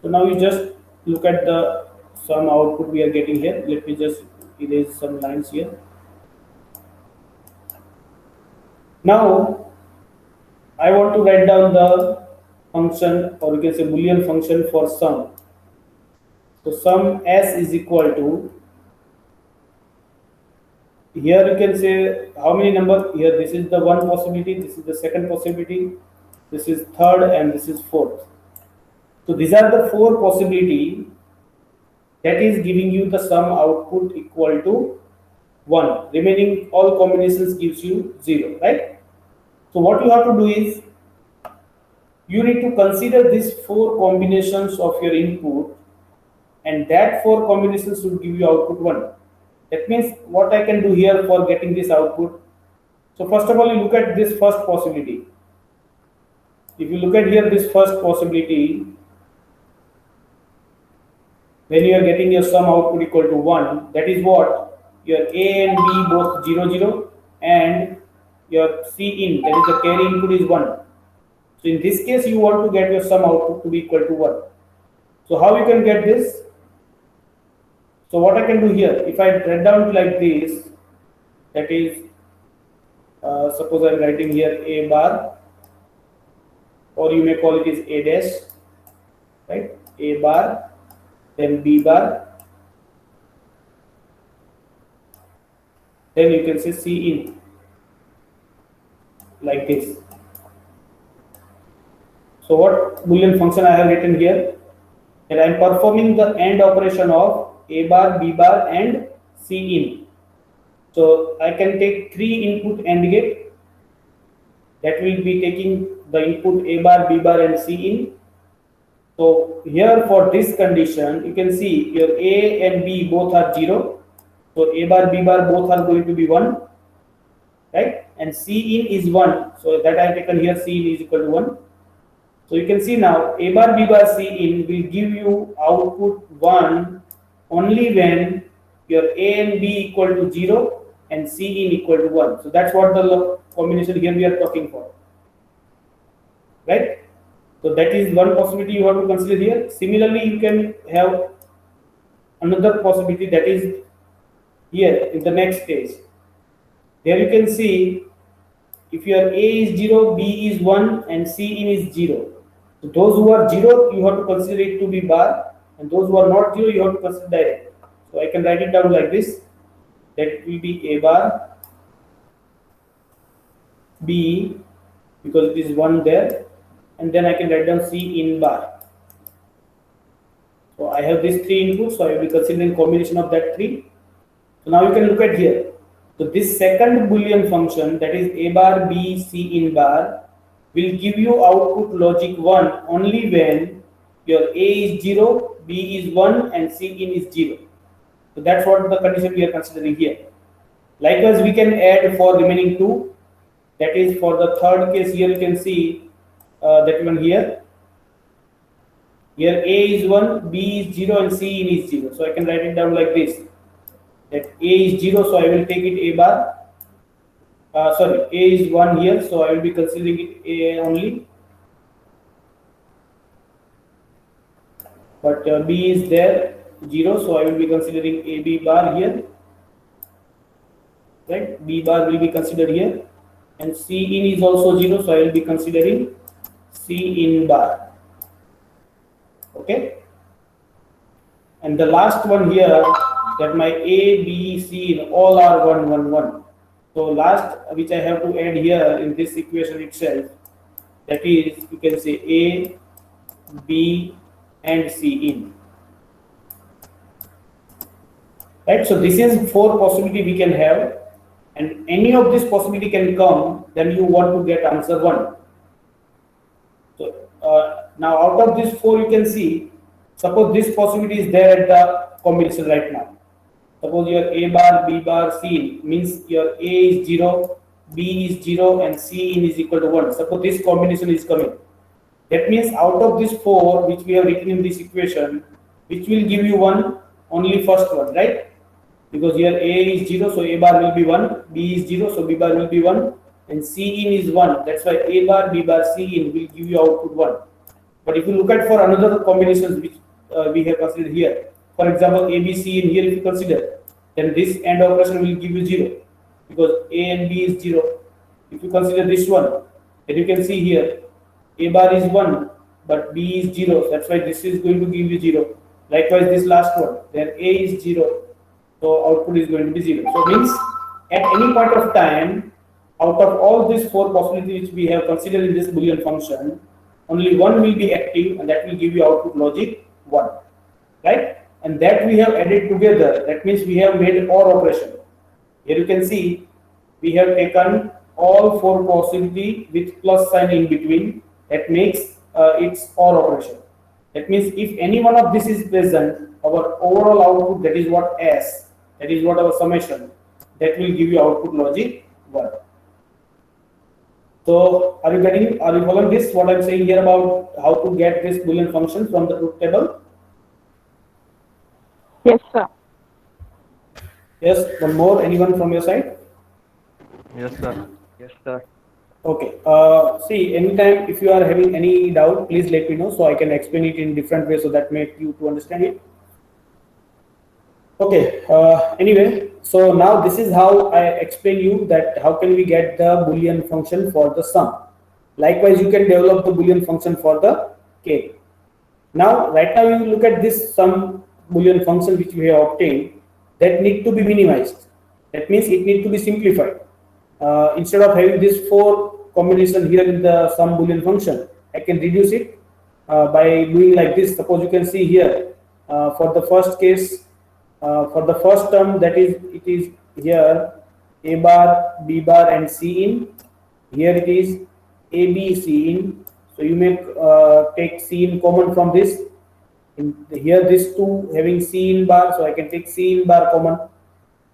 So now you just look at the sum output we are getting here. Let me just erase some lines here. Now I want to write down the function, or you can say Boolean function for sum. So sum S is equal to, here you can say how many numbers here. This is the one possibility, this is the second possibility, this is third, and this is fourth. So these are the 4 possibility that is giving you the sum output equal to 1. Remaining all combinations gives you 0, right? So what you have to do is you need to consider these 4 combinations of your input, and that 4 combinations will give you output 1. That means what I can do here for getting this output. So first of all, you look at this first possibility. If you look at here this first possibility, when you are getting your sum output equal to 1, that is what? Your A and B both 0, 0, and your C in, that is the carry input, is 1. So in this case, you want to get your sum output to be equal to 1. So how you can get this? So what I can do here, if I write down like this, that is, suppose I am writing here A bar, or you may call it as A dash, right? A bar, then B bar, then you can say C in, like this. So what Boolean function I have written here, that I am performing the AND operation of A bar, B bar and C in. So I can take 3 input AND gate, that will be taking the input A bar, B bar and C in. So here for this condition, you can see your A and B both are 0. So A bar, B bar both are going to be 1, right? And C in is 1. So that I have taken here, C in is equal to 1. So you can see now A bar, B bar, C in will give you output 1 only when your A and B equal to 0 and C in equal to 1. So that's what the combination here we are talking for, right? So that is one possibility you have to consider here. Similarly, you can have another possibility, that is here in the next stage. There you can see if your A is 0, B is 1 and C in is 0. So those who are 0, you have to consider it to be bar, and those who are not 0, you have to consider direct. So I can write it down like this, that will be A bar, B, because it is 1 there, and then I can write down C in bar. So I have these 3 inputs, so I will be considering combination of that 3. So now you can look at here. So this second Boolean function, that is A bar, B, C in bar, will give you output logic 1 only when your A is 0, B is 1 and C in is 0. So that's what the condition we are considering here. Likewise, we can add for remaining 2. That is for the third case. Here you can see that one here. Here A is 1, B is 0 and C in is 0. So I can write it down like this, that A is 0, so I will take it A bar. A is 1 here, so I will be considering it A only. But B is there 0, so I will be considering AB bar here, right? B bar will be considered here, and C in is also 0, so I will be considering C in bar. Okay, and the last one here, that my A, B, C in all are 1, 1, 1. So last which I have to add here in this equation itself, that is, you can say A, B and C in, right? So this is 4 possibility we can have, and any of this possibility can come, then you want to get answer 1. So now out of these 4, you can see, suppose this possibility is there at the combination right now. Suppose your A bar, B bar, C in means your A is 0, B is 0 and C in is equal to 1. Suppose this combination is coming. That means out of these 4 which we have written in this equation, which will give you 1, only first one, right? Because here A is 0, so A bar will be 1, B is 0, so B bar will be 1, and C in is 1. That's why A bar, B bar, C in will give you output 1. But if you look at for another combinations which we have considered here, for example, A, B, C in here, if you consider, then this AND operation will give you 0, because A and B is 0. If you consider this one, then you can see here, A bar is 1, but B is 0. That's why this is going to give you 0. Likewise, this last one, then A is 0. So output is going to be 0. So means at any point of time, out of all these 4 possibilities which we have considered in this Boolean function, only one will be active, and that will give you output logic 1, right? And that we have added together. That means we have made OR operation. Here you can see we have taken all four possibility with plus sign in between. That makes its OR operation. That means if any one of this is present, our overall output, that is what S, that is what our summation, that will give you output logic 1. So are you following this, what I'm saying here about how to get this Boolean function from the truth table? Yes, sir. Yes, one more, anyone from your side? Yes, sir. Yes, sir. Okay, see, anytime if you are having any doubt, please let me know so I can explain it in different ways so that make you to understand it. Okay, anyway, so now this is how I explain you that how can we get the Boolean function for the sum. Likewise, you can develop the Boolean function for the k. Now, right now you look at this sum Boolean function which we have obtained, that need to be minimized. That means it need to be simplified. Instead of having this 4 combination here in the sum Boolean function, I can reduce it by doing like this. Suppose you can see here for the first case, for the first term, that is, it is here a bar, b bar, and c in. Here it is a, b, c in. So you may take c in common from this. Here this 2 having c in bar, so I can take c in bar common.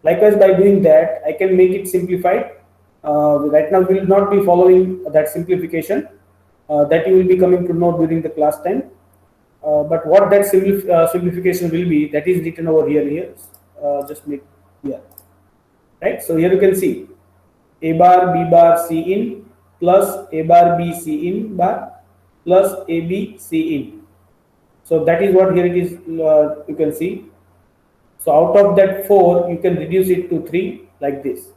Likewise, by doing that, I can make it simplified. Right now, we will not be following that simplification. That you will be coming to know during the class time. But what that simplification will be, that is written over here. Just make here, right? So here you can see a bar, b bar, c in plus a bar, b, c in bar plus a, b, c in. So that is what here it is. You can see. So out of that 4, you can reduce it to 3 like this.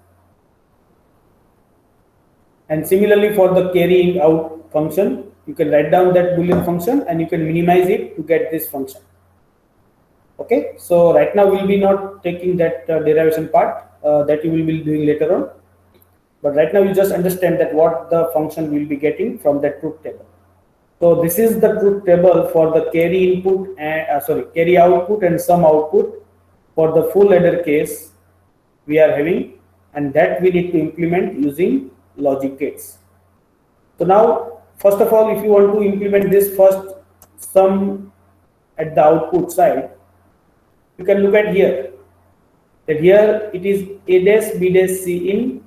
And similarly for the carrying out function, you can write down that Boolean function and you can minimize it to get this function. Okay, so right now we'll be not taking that derivation part that you will be doing later on. But right now you just understand that what the function will be getting from that truth table. So this is the truth table for the carry input and carry output and sum output for the full adder case we are having, and that we need to implement using logic gates. So now, first of all, if you want to implement this first sum at the output side, you can look at here. That here it is a dash b dash c in,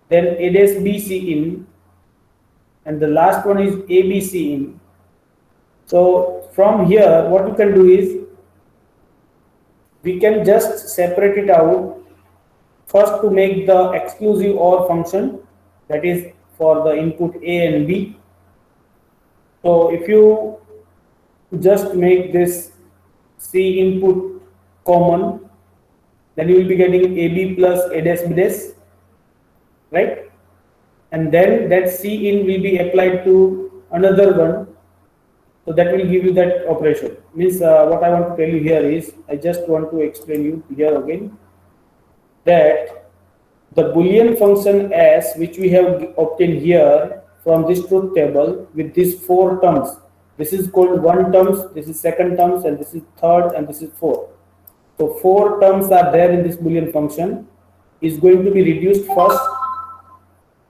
then a dash b c in, and the last one is a b c in. So from here, what you can do is we can just separate it out first to make the exclusive OR function, that is for the input A and B. So if you just make this C input common, then you will be getting AB plus A dash B dash, right? And then that C in will be applied to another one. So that will give you that operation. Means what I want to tell you here is, I just want to explain you here again that the Boolean function S which we have obtained here from this truth table with these 4 terms. This is called 1 terms, this is 2nd terms, and this is 3rd, and this is 4th. So 4 terms are there in this Boolean function, is going to be reduced first.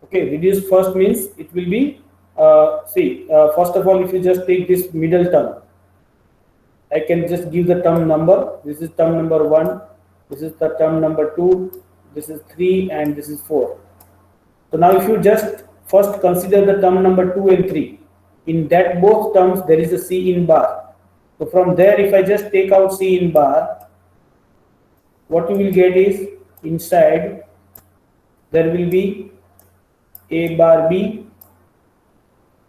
Okay, reduced first means it will be first of all, if you just take this middle term, I can just give the term number. This is term number 1, this is the term number 2, this is 3, and this is 4. So now if you just first consider the term number 2 and 3, in that both terms there is a C in bar. So from there, if I just take out C in bar, what you will get is inside there will be A bar B.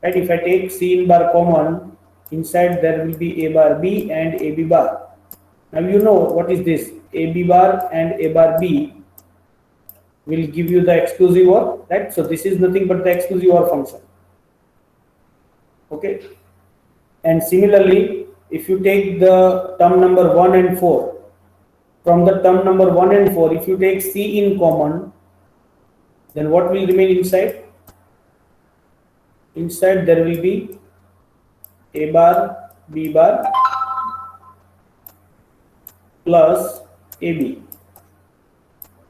Right? If I take C in bar common, inside there will be A bar B and AB bar. Now you know what is this. AB bar and A bar B will give you the exclusive OR, right? So this is nothing but the exclusive OR function. Okay. And similarly, if you take the term number 1 and 4, from the term number 1 and 4, if you take C in common, then what will remain inside? Inside there will be A bar, B bar plus AB,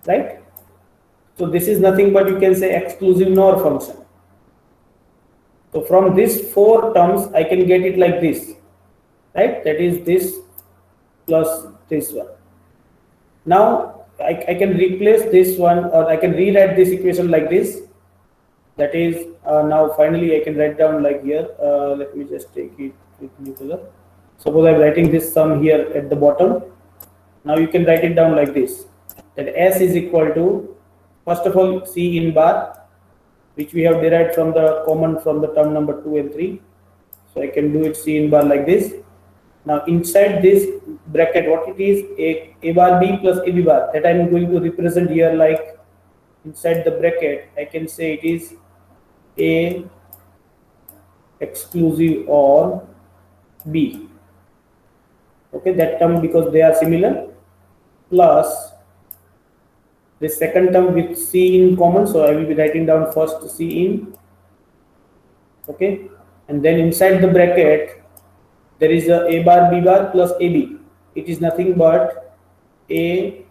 right? So this is nothing but you can say exclusive NOR function. So from these four terms, I can get it like this, right? That is this plus this one. Now I can replace this one, or I can rewrite this equation like this. That is now finally I can write down like here. Let me just take it with new color. Suppose I'm writing this sum here at the bottom. Now you can write it down like this. That S is equal to, first of all, C in bar, which we have derived from the common from the term number 2 and 3. So I can do it C in bar like this. Now inside this bracket, what it is, a bar B plus a b bar, that I am going to represent here like inside the bracket. I can say it is A exclusive or B. Okay, that term because they are similar, plus the second term with C in common. So I will be writing down first C in. Okay, and then inside the bracket there is a bar B bar plus AB. It is nothing but A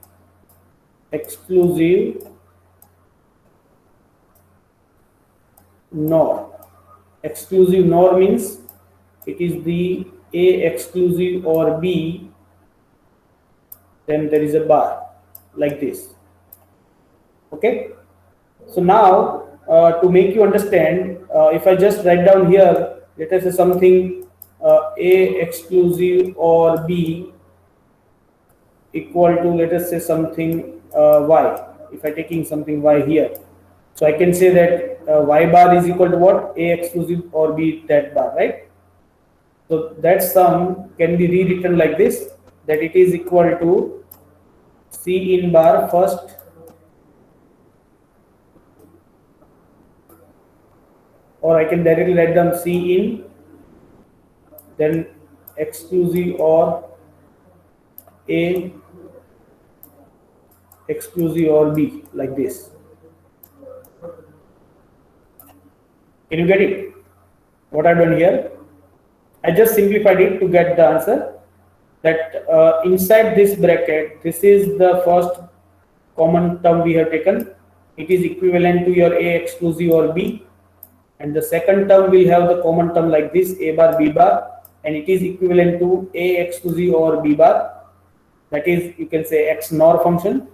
exclusive NOR. Exclusive NOR means it is the A exclusive or B, then there is a bar like this. Okay, so now to make you understand, if I just write down here, let us say something A exclusive or B equal to, let us say something Y. If I taking something Y here, so I can say that Y bar is equal to what? A exclusive or B that bar, right? So that sum can be rewritten like this, that it is equal to C in bar first or I can directly write down C in, then exclusive or A exclusive or B like this. Can you get it? What I've done here? I just simplified it to get the answer. That inside this bracket, this is the first common term we have taken. It is equivalent to your A exclusive or B. And the second term will have the common term like this, A bar B bar, and it is equivalent to A exclusive or B bar. That is, you can say X NOR function.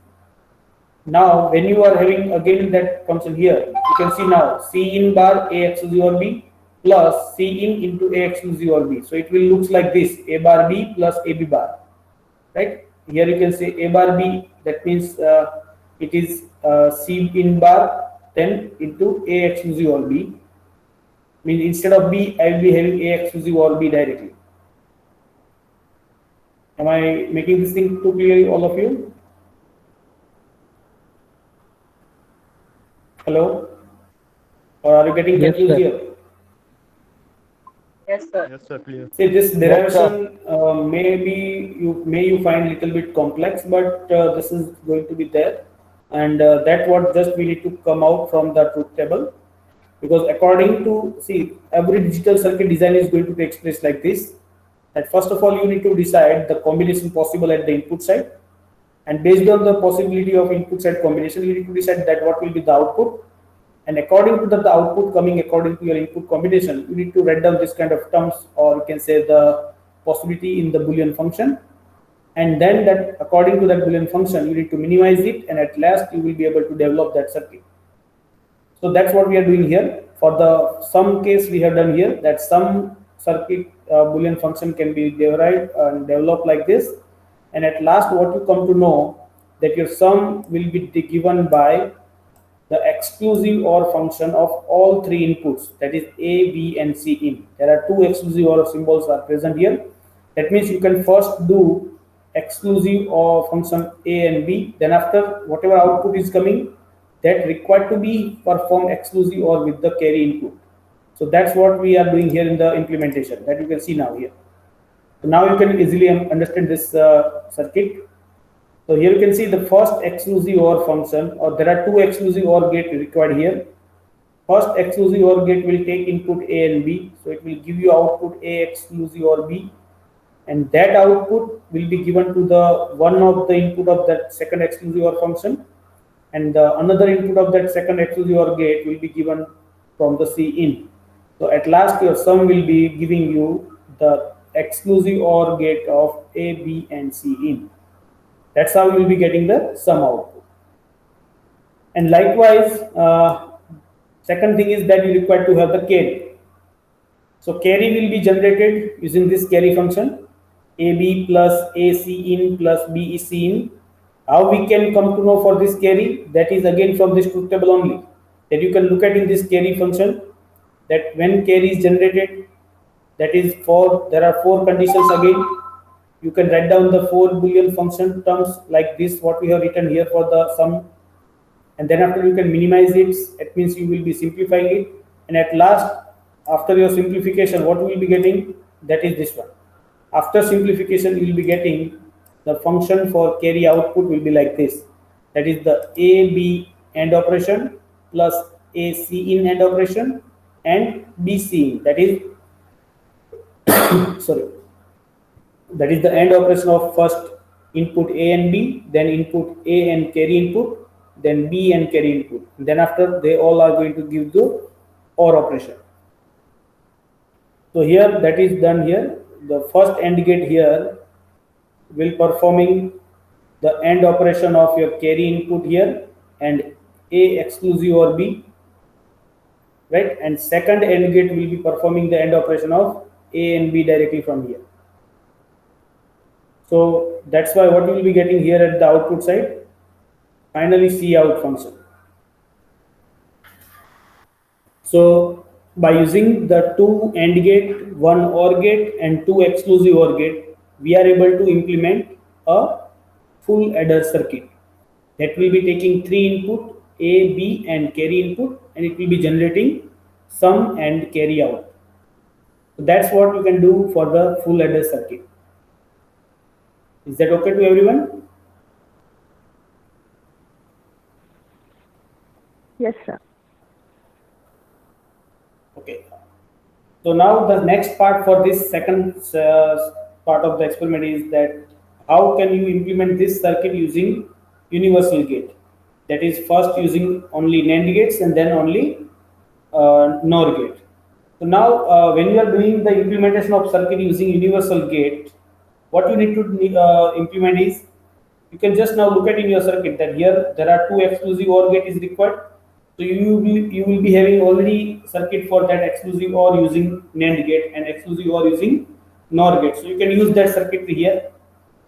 Now, when you are having again that function here, you can see now C in bar A exclusive or B plus C in into A exclusive or B. So it will looks like this, A bar B plus A B bar, right? Here you can say A bar B, that means it is C in bar then into A exclusive or B. Means instead of B, I will be having A exclusive or B directly. Am I making this thing too clear, all of you? Hello? Or are you getting Yes, confused sir. here? Yes, sir. Yes, sir, clear. See, this Yes, derivation may you find little bit complex, but this is going to be there, and that what just we need to come out from the truth table, because according to every digital circuit design is going to take place like this. That first of all you need to decide the combination possible at the input side, and based on the possibility of input side combination, you need to decide that what will be the output. And according to the output coming according to your input combination, you need to write down this kind of terms, or you can say the possibility in the Boolean function. And then that according to that Boolean function, you need to minimize it, and at last you will be able to develop that circuit. So that's what we are doing here. For the sum case we have done here, that some circuit Boolean function can be derived and developed like this. And at last what you come to know, that your sum will be given by the exclusive OR function of all three inputs, that is A, B, and C in. There are two exclusive OR symbols are present here. That means you can first do exclusive OR function A and B, then after whatever output is coming, that required to be performed exclusive OR with the carry input. So that's what we are doing here in the implementation, that you can see now here. So now you can easily understand this circuit. So here you can see the first exclusive OR function, or there are two exclusive OR gates required here. First exclusive OR gate will take input A and B, so it will give you output A exclusive OR B, and that output will be given to the one of the input of that second exclusive OR function, and the another input of that second exclusive OR gate will be given from the C in. So at last your sum will be giving you the exclusive OR gate of A, B and C in. That's how you will be getting the sum output. And likewise, second thing is that you require to have the carry. So carry will be generated using this carry function, AB plus AC in plus BEC in. How we can come to know for this carry? That is again from this truth table only. That you can look at in this carry function, that when carry is generated, that is there are 4 conditions again. You can write down the 4 Boolean function terms like this, what we have written here for the sum, and then after you can minimize it. It means you will be simplifying it, and at last, after your simplification, what we will be getting? That is this one. After simplification, you will be getting the function for carry output will be like this. That is the AB AND operation plus AC in AND operation and BC in. That is sorry. That is the AND operation of first input A and B, then input A and carry input, then B and carry input. Then after they all are going to give the OR operation. So here that is done here. The first AND gate here will performing the AND operation of your carry input here and A exclusive OR B, right? And second AND gate will be performing the AND operation of A and B directly from here. So that's why what we will be getting here at the output side, finally C out function. So by using the 2 AND gate, 1 OR gate and 2 exclusive OR gate, we are able to implement a full adder circuit that will be taking 3 input A, B and carry input, and it will be generating sum and carry out. So that's what you can do for the full adder circuit. Is that okay to everyone? Yes, sir. Okay. So now the next part for this second part of the experiment is that how can you implement this circuit using universal gate? That is first using only NAND gates and then only NOR gate. So now when you are doing the implementation of circuit using universal gate, what you need to implement is, you can just now look at in your circuit that here there are 2 exclusive OR gate is required. So you will be having already circuit for that exclusive OR using NAND gate and exclusive OR using NOR gate. So you can use that circuitry here.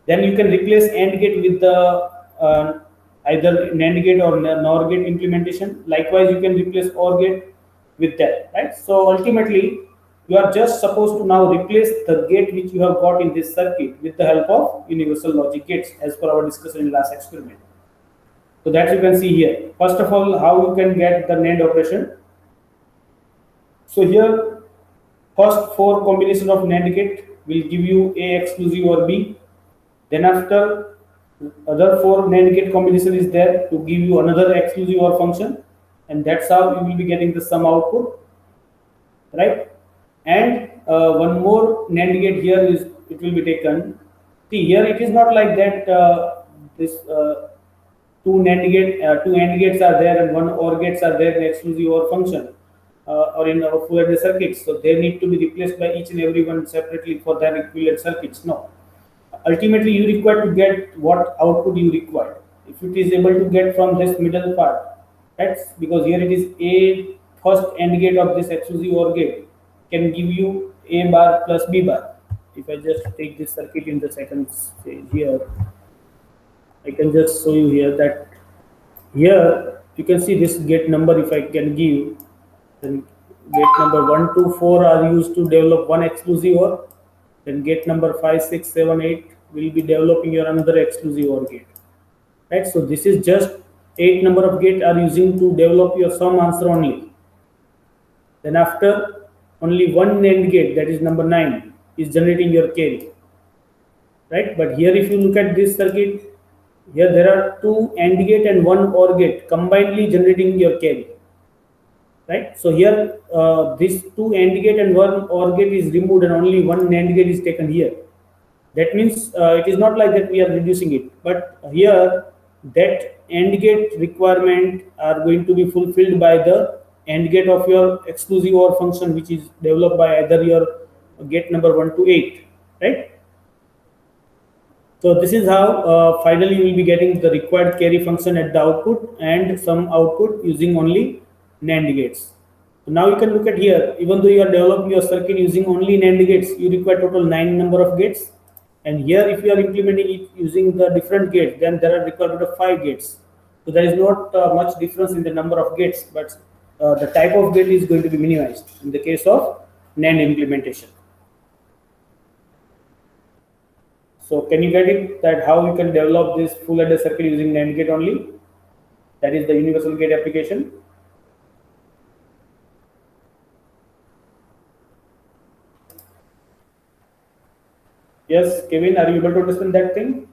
Then you can replace AND gate with the either NAND gate or NOR gate implementation. Likewise, you can replace OR gate with that, right? So ultimately, you are just supposed to now replace the gate which you have got in this circuit with the help of universal logic gates as per our discussion in last experiment. So that you can see here. First of all, how you can get the NAND operation. So here, first 4 combination of NAND gate will give you A exclusive OR B. Then after, other 4 NAND gate combination is there to give you another exclusive OR function, and that's how you will be getting the sum output, right? And one more NAND gate here is it will be taken. See here it is not like that. This 2 AND gates are there and 1 OR gates are there in exclusive OR function or in our full adder circuits. So they need to be replaced by each and every one separately for their equivalent circuits. No. Ultimately, you require to get what output you require. If it is able to get from this middle part, that's because here it is A first AND gate of this exclusive OR gate can give you A bar plus B bar. If I just take this circuit in the second stage here, I can just show you here that here you can see this gate number. If I can give, then gate number 1, 2, 4 are used to develop one exclusive OR. Then gate number 5, 6, 7, 8 will be developing your another exclusive OR gate. Right? So this is just 8 number of gate are using to develop your sum answer only. Then after, only one NAND gate, that is number 9, is generating your carry. Right? But here if you look at this circuit, here there are 2 AND gate and 1 OR gate combinedly generating your carry. Right? So here this 2 AND gate and 1 OR gate is removed and only one NAND gate is taken here. That means it is not like that we are reducing it, but here that AND gate requirement are going to be fulfilled by the AND gate of your exclusive OR function, which is developed by either your gate number 1 to 8, right? So this is how finally you will be getting the required carry function at the output and some output using only NAND gates. So now you can look at here, even though you are developing your circuit using only NAND gates, you require total 9 number of gates. And here if you are implementing it using the different gates, then there are requirement of 5 gates. So there is not much difference in the number of gates, but the type of gate is going to be minimized in the case of NAND implementation. So can you get it that how you can develop this full adder circuit using NAND gate only? That is the universal gate application. Yes, Kevin, are you able to understand that thing?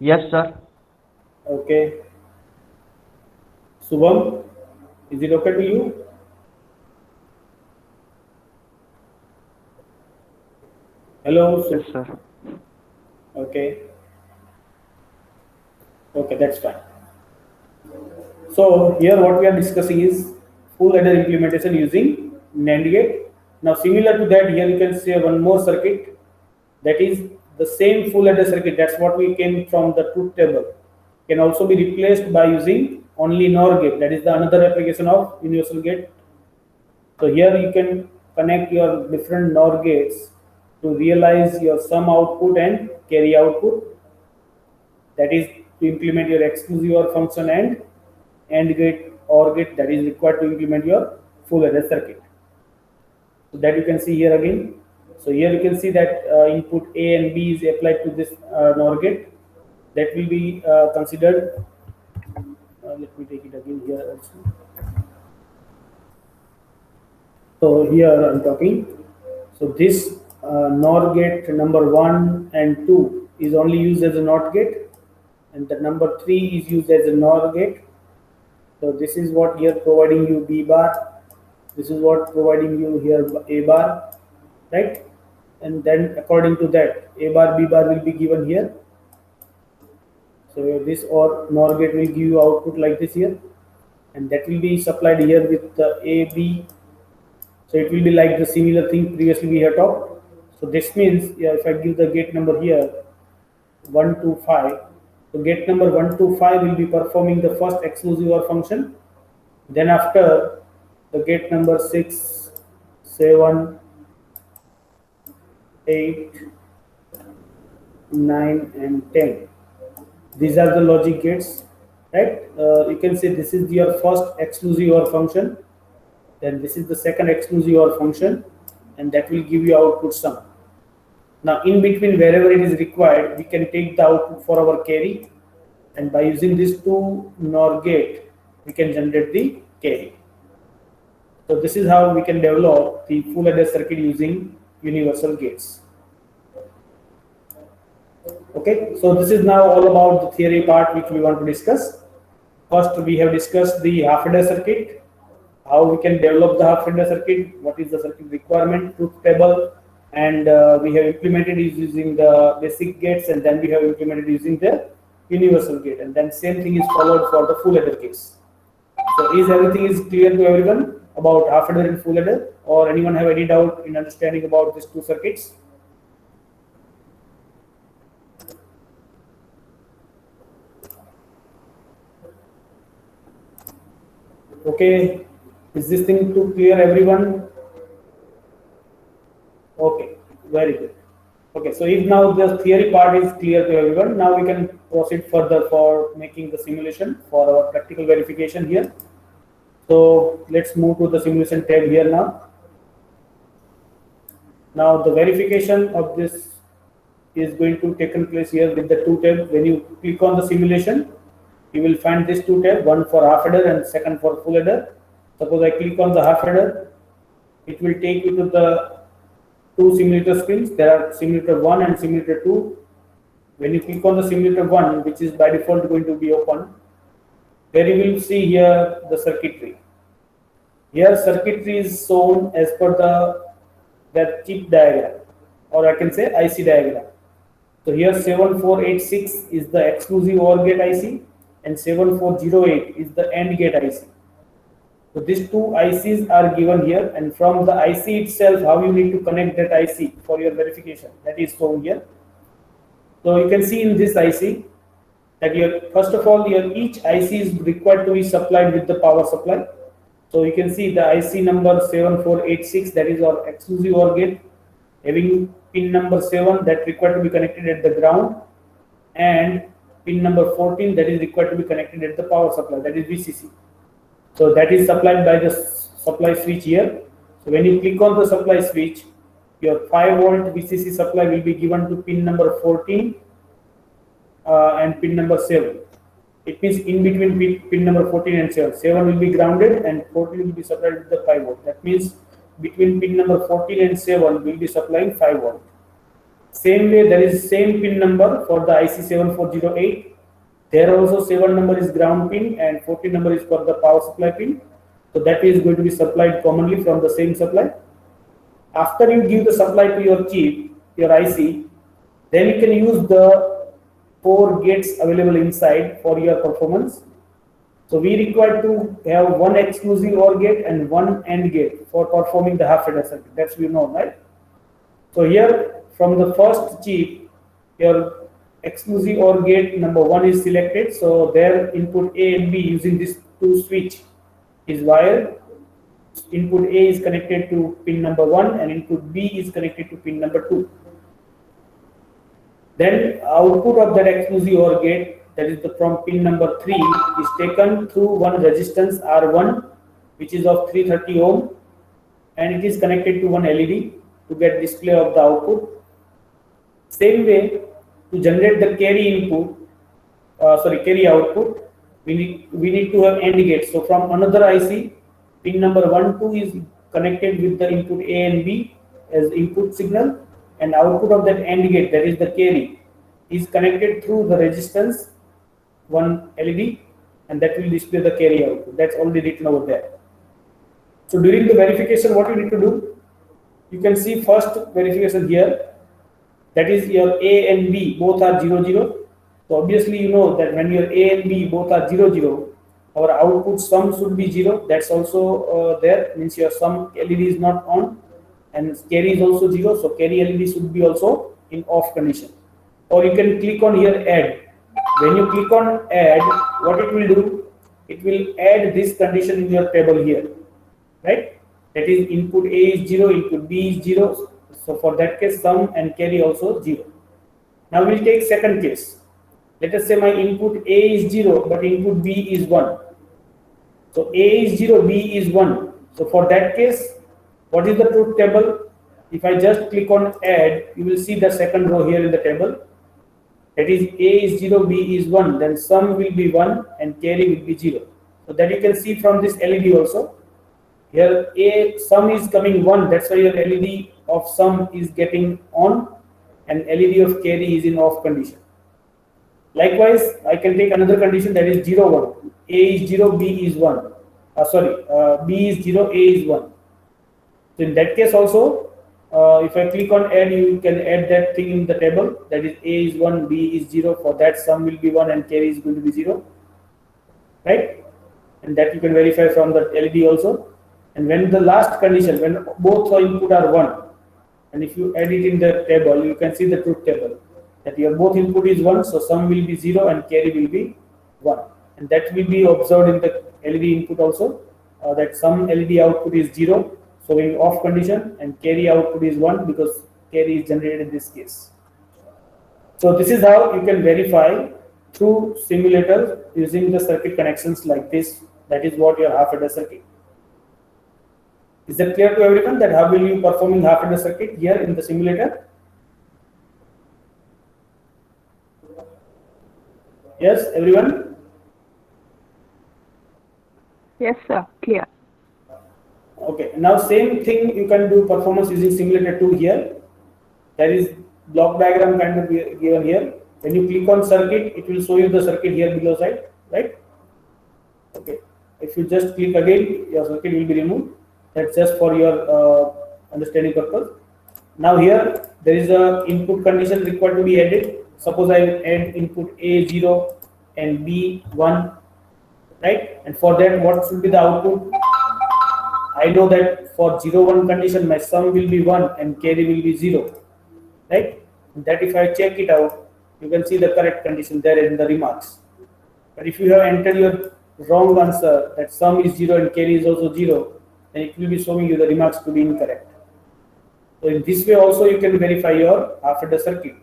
Yes, sir. Okay. Subham, is it okay to you? Hello. Yes, sir. Okay. Okay, that's fine. So here what we are discussing is full adder implementation using NAND gate. Now similar to that, here you can see one more circuit that is the same full adder circuit. That's what we came from the truth table. Can also be replaced by using only NOR gate. That is the another application of universal gate. So here you can connect your different NOR gates to realize your sum output and carry output. That is to implement your exclusive OR function and AND gate OR gate that is required to implement your full adder circuit. So that you can see here again. So here you can see that input A and B is applied to this NOR gate. That will be considered. Let me take it again here also. So here I'm talking. So this NOR gate number 1 and 2 is only used as a NOT gate, and the number 3 is used as a NOR gate. So this is what here providing you B bar. This is what providing you here A bar, right? And then according to that, A bar, B bar will be given here. So this or NOR gate will give you output like this here, and that will be supplied here with the A, B. So it will be like the similar thing previously we have talked. So this means, yeah, if I give the gate number here 1 to 5, so gate number 1 to 5 will be performing the first exclusive OR function. Then after the gate number 6, 7, 8, 9 and 10. These are the logic gates, right? You can say this is your first exclusive OR function. Then this is the second exclusive OR function, and that will give you output sum. Now in between wherever it is required, we can take the output for our carry, and by using this two NOR gate, we can generate the carry. So this is how we can develop the full adder circuit using universal gates. Okay, so this is now all about the theory part which we want to discuss. First, we have discussed the half adder circuit, how we can develop the half adder circuit, what is the circuit requirement, truth table, and we have implemented it using the basic gates, and then we have implemented using the universal gate, and then same thing is followed for the full adder case. So is everything is clear to everyone about half adder and full adder, or anyone have any doubt in understanding about these two circuits? Okay, is this thing too clear everyone? Okay, very good. Okay, so if now the theory part is clear to everyone, now we can proceed further for making the simulation for our practical verification here. So let's move to the simulation tab here now. Now the verification of this is going to take place here with the two tabs. When you click on the simulation, you will find these two tabs, one for half adder and second for full adder. Suppose I click on the half adder, it will take you to the two simulator screens. There are simulator 1 and simulator 2. When you click on the simulator 1, which is by default going to be open, there you will see here the circuitry. Here circuitry is shown as per the chip diagram, or I can say IC diagram. So here 7486 is the exclusive OR gate IC and 7408 is the AND gate IC. So these two ICs are given here, and from the IC itself, how you need to connect that IC for your verification, that is shown here. So you can see in this IC that first of all, each IC is required to be supplied with the power supply. So you can see the IC number 7486, that is our exclusive OR gate, having pin number 7 that required to be connected at the ground, and pin number 14 that is required to be connected at the power supply, that is VCC. So that is supplied by the supply switch here. So when you click on the supply switch, your 5 volt VCC supply will be given to pin number 14 and pin number 7. It means in between pin number 14 and 7. 7 will be grounded and 14 will be supplied with the 5 volt. That means between pin number 14 and 7 will be supplying 5 volt. Same way, there is same pin number for the IC 7408. There also 7 number is ground pin and 14 number is for the power supply pin. So that is going to be supplied commonly from the same supply. After you give the supply to your chip, your IC, then you can use the 4 gates available inside for your performance. So we require to have one exclusive OR gate and one AND gate for performing the half adder circuit. That's we know, right? So here from the first chip, your exclusive OR gate number 1 is selected. So their input A and B using this 2 switch is wired. Input A is connected to pin number 1 and input B is connected to pin number 2. Then output of that exclusive OR gate, that is from pin number 3, is taken through one resistance R1, which is of 330 ohm, and it is connected to one LED to get display of the output. Same way, to generate the carry output, we need to have AND gate. So from another IC, pin number 1, 2 is connected with the input A and B as input signal, and output of that AND gate, that is the carry, is connected through the resistance one LED, and that will display the carry output. That's already written over there. So during the verification, what you need to do, you can see first verification here, that is your A and B both are 0, 0. So obviously you know that when your A and B both are 0, 0, our output sum should be 0. That's also there, means your sum LED is not on, and carry is also 0. So carry LED should be also in off condition. Or you can click on here add. When you click on add, what it will do, it will add this condition in your table here, right? That is input A is 0, input B is 0. So for that case, sum and carry also 0. Now we'll take second case. Let us say my input A is 0, but input B is 1. So A is 0, B is 1. So for that case, what is the truth table? If I just click on add, you will see the second row here in the table. That is A is 0, B is 1. Then sum will be 1 and carry will be 0. So that you can see from this LED also. Here A sum is coming 1. That's why your LED of sum is getting on and LED of carry is in off condition. Likewise, I can take another condition, that is 0, 1. A is 0, B is 1. B is 0, A is 1. So in that case also, if I click on add, you can add that thing in the table. That is A is 1, B is 0. For that, sum will be 1 and carry is going to be 0. Right? And that you can verify from the LED also. And when the last condition, when both the input are 1, and if you add it in the table, you can see the truth table. That your both input is 1, so sum will be 0 and carry will be 1. And that will be observed in the LED input also, that sum LED output is 0, showing off condition, and carry output is 1 because carry is generated in this case. So this is how you can verify through simulator using the circuit connections like this. That is what your half adder circuit. Is that clear to everyone, that how will you performing half adder circuit here in the simulator? Yes, everyone? Yes, sir. Clear. Okay, now same thing you can do performance using simulator 2 here. There is block diagram kind of given here. When you click on circuit, it will show you the circuit here below side, right? Okay, if you just click again, your circuit will be removed. That's just for your understanding purpose. Now here there is a input condition required to be added. Suppose I add input A0 and B1, right? And for that, what should be the output? I know that for 0, 1 condition, my sum will be 1 and carry will be 0, right? That if I check it out, you can see the correct condition there in the remarks. But if you have entered your wrong answer, that sum is 0 and carry is also 0, then it will be showing you the remarks to be incorrect. So in this way also you can verify your after the circuit.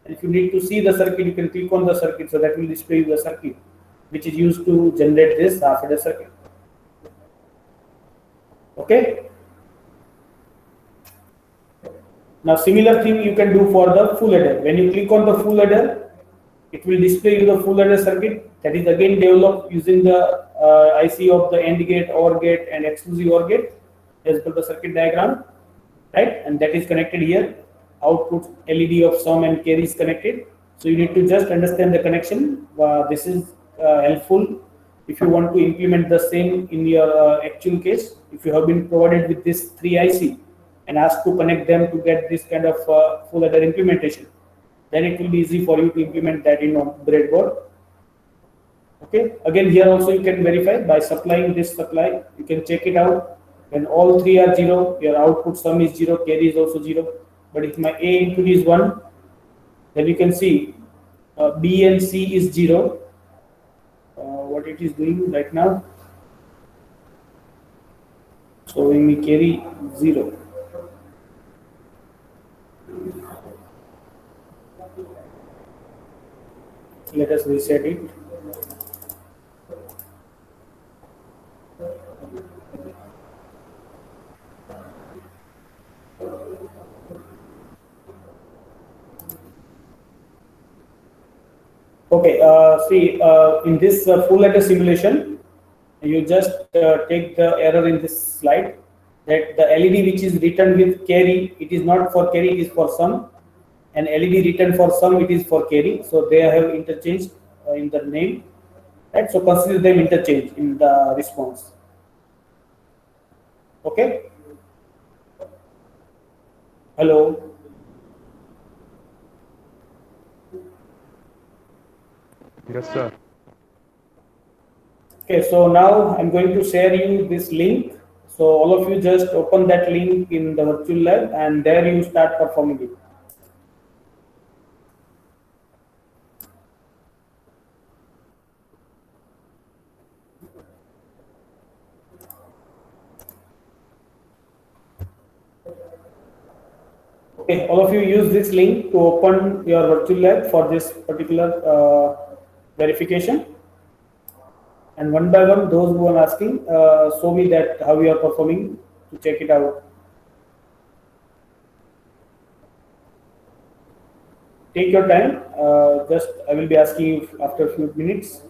And if you need to see the circuit, you can click on the circuit, so that will display the circuit, which is used to generate this after the circuit. Okay. Now similar thing you can do for the full adder. When you click on the full adder, it will display you the full adder circuit that is again developed using the IC of the AND gate, OR gate and exclusive OR gate as per the circuit diagram, right? And that is connected here. Output LED of sum and carry is connected. So you need to just understand the connection. This is helpful if you want to implement the same in your actual case. If you have been provided with this 3 IC and asked to connect them to get this kind of full adder implementation, then it will be easy for you to implement that in a breadboard. Okay, again here also you can verify by supplying this supply. You can check it out. When all three are 0, your output sum is 0, carry is also 0. But if my A input is 1, then you can see B and C is 0. What it is doing right now, showing me carry 0. Let us reset it. Okay, see, in this full adder simulation, you just take the error in this slide, that the LED which is written with carry, it is not for carry, it is for sum, and LED written for sum, it is for carry. So they have interchanged in the name, right? So consider them interchange in the response. Okay. Hello. Yes, sir. Okay, so now I'm going to share you this link. So all of you just open that link in the virtual lab and there you start performing it. Okay, all of you use this link to open your virtual lab for this particular verification. And one by one, those who are asking, show me that how you are performing to check it out. Take your time. Just I will be asking you after a few minutes.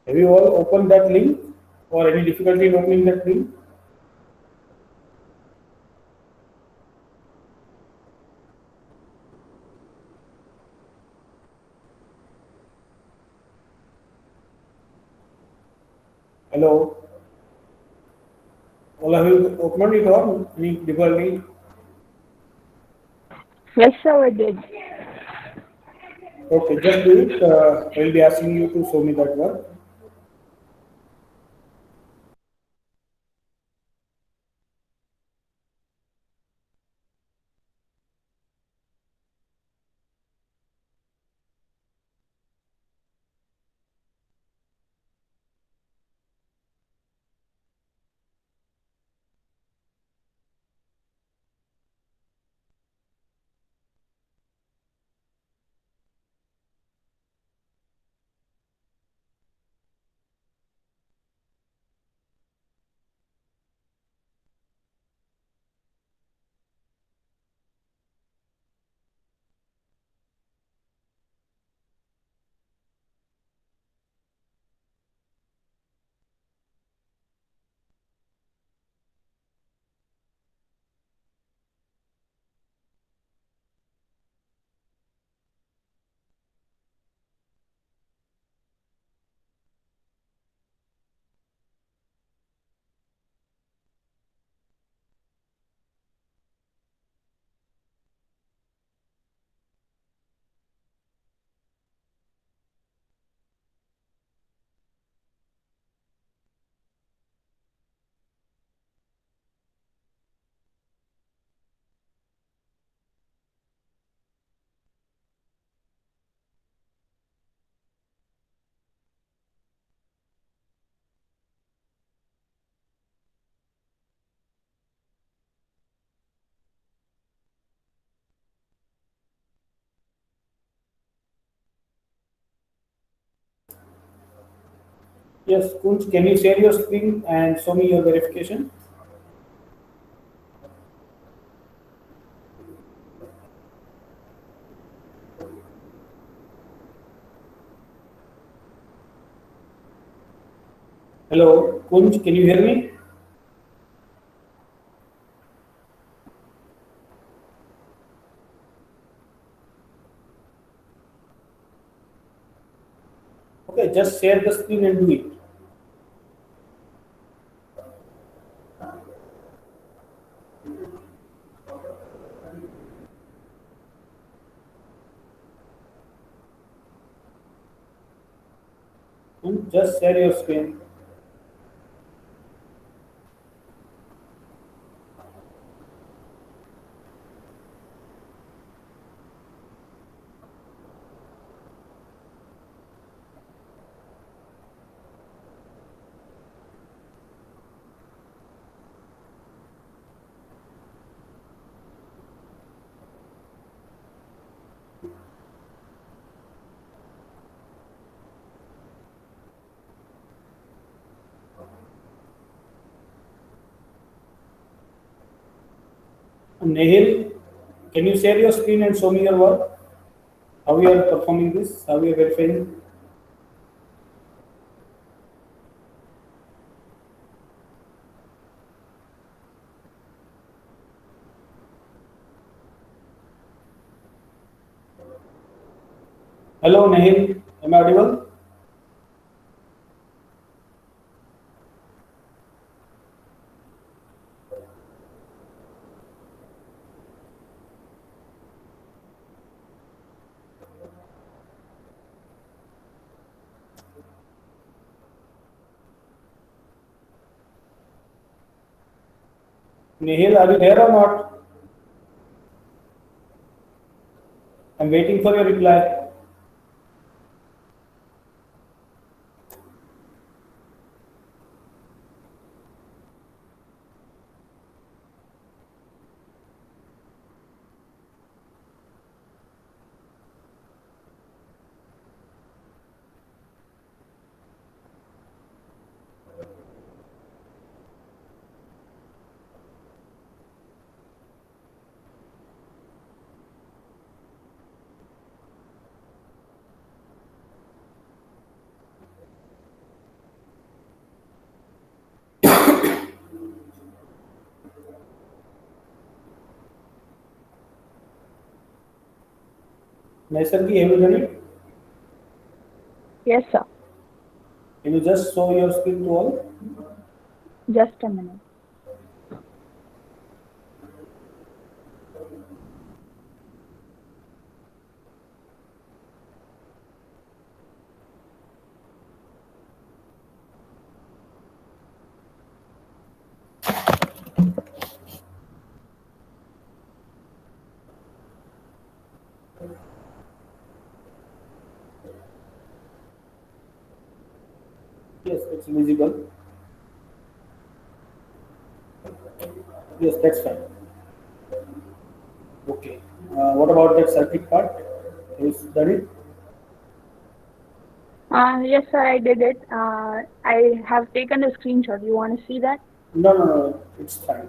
Have you all opened that link or any difficulty in opening that link? Hello? All have you opened it or any difficulty? Yes, sir, I did. Okay, just do it. I will be asking you to show me that work. Yes, Kunj, can you share your screen and show me your verification? Hello, Kunj, can you hear me? Okay, just share the screen and do it. Kunj, just share your screen. Nehil, can you share your screen and show me your work? How you are performing this? How you are verifying? Hello, Nehil. Am I audible? Nehil, are you there or not? I'm waiting for your reply. Naisargi, have you done it? Yes, sir. Can you just show your screen to all? Just a minute. Yes, it's visible. Yes, that's fine. Okay. What about that circuit part? Have you done it? Yes, sir, I did it. I have taken a screenshot. You want to see that? No, no, no, it's fine.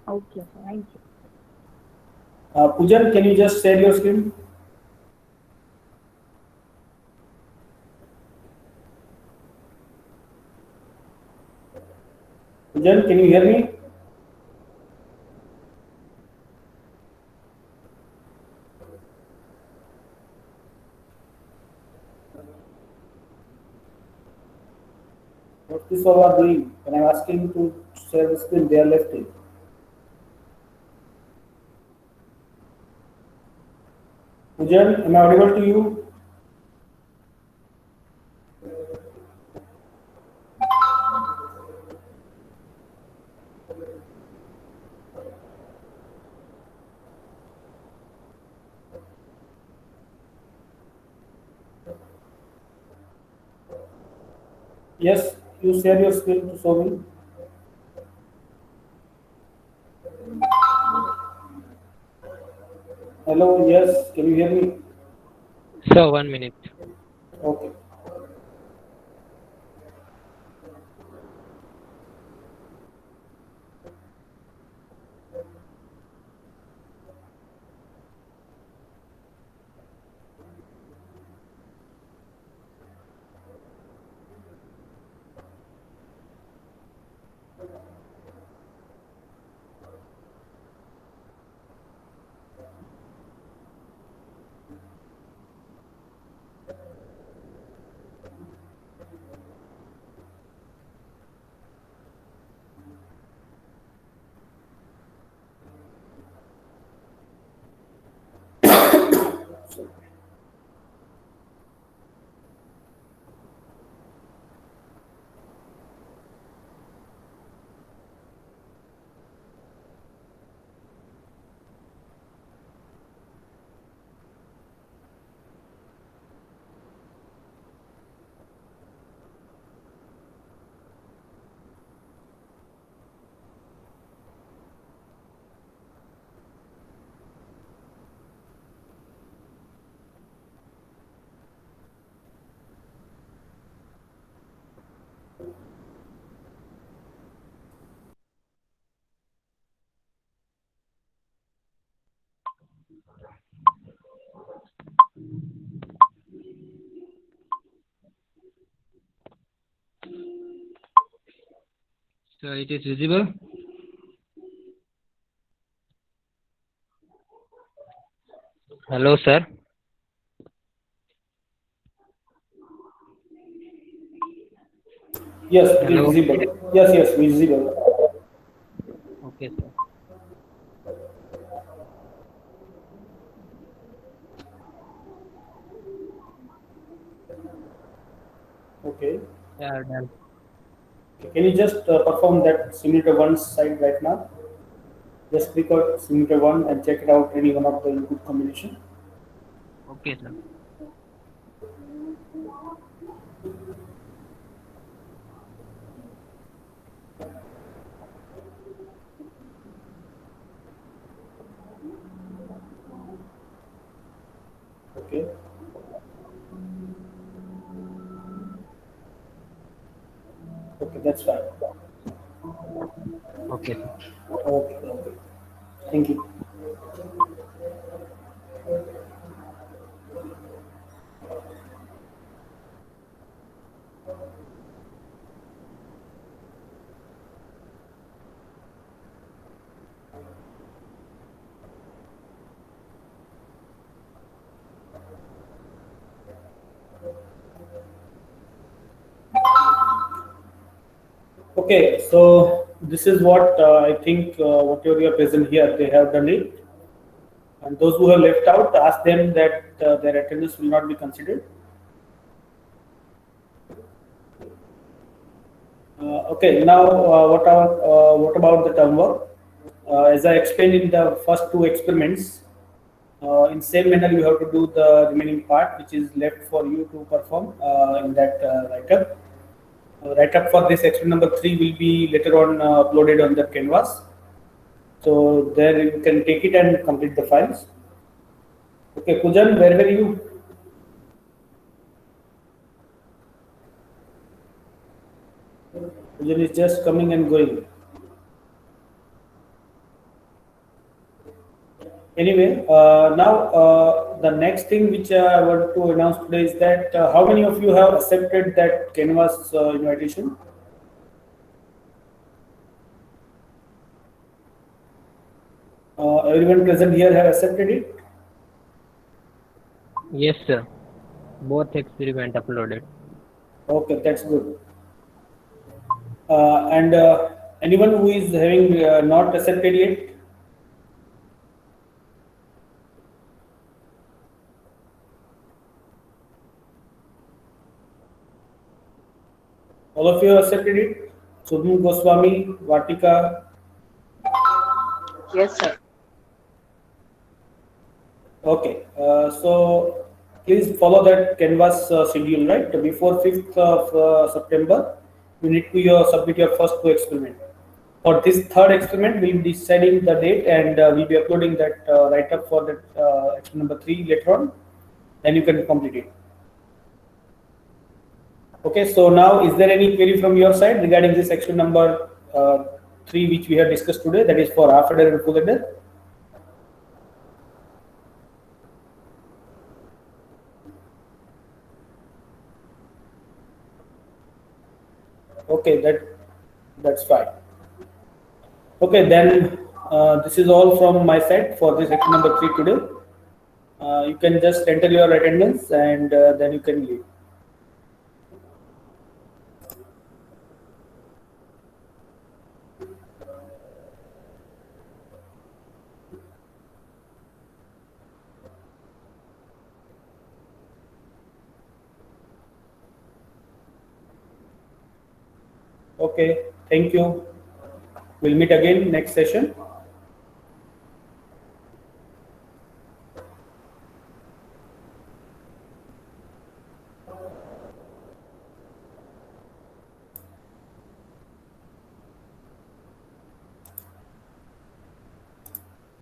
Okay, sir. Thank you. Pujan, can you just share your screen? Pujan, can you hear me? What this all are doing? When I'm asking to share the screen, they are left it. Pujan, am I audible to you? Yes, you share your screen to show me. Hello, yes, can you hear me? So 1 minute. Okay. So it is visible. Hello, sir. Yes, it is Hello. visible. Yes, yes, visible. Okay, sir. Okay. Yeah, done. Can you just perform that simulator one side right now? Just click out simulator one and check it out any one of the input combination. Okay, sir. Okay. Okay, that's fine. Okay, sir. Okay, okay. Thank you. Okay, so this is what I think whatever you are present here, they have done it. And those who have left out, ask them that their attendance will not be considered. Okay, now what about the term work? As I explained in the first two experiments, in same manner you have to do the remaining part, which is left for you to perform in that write-up. Write-up for this experiment number 3 will be later on uploaded on the Canvas. So there you can take it and complete the files. Okay, Pujan, where were you? Pujan is just coming and going. Anyway, now the next thing which I want to announce today is that how many of you have accepted that Canvas invitation? Everyone present here have accepted it? Yes, sir. Both experiment uploaded. Okay, that's good. And anyone who is having not accepted yet? All of you have accepted it? Subhu Goswami, Vatika. Yes, sir. Okay, so please follow that Canvas schedule, right? Before 5th of September, you need to submit your first two experiment. For this third experiment, we'll be deciding the date and we'll be uploading that write-up for that experiment number 3 later on. Then you can complete it. Okay, so now is there any query from your side regarding this experiment number 3 which we have discussed today, that is for half adder and full adder? Okay, that's fine. Okay, then this is all from my side for this experiment number 3 today. You can just enter your attendance and then you can leave. Okay, thank you. We'll meet again next session.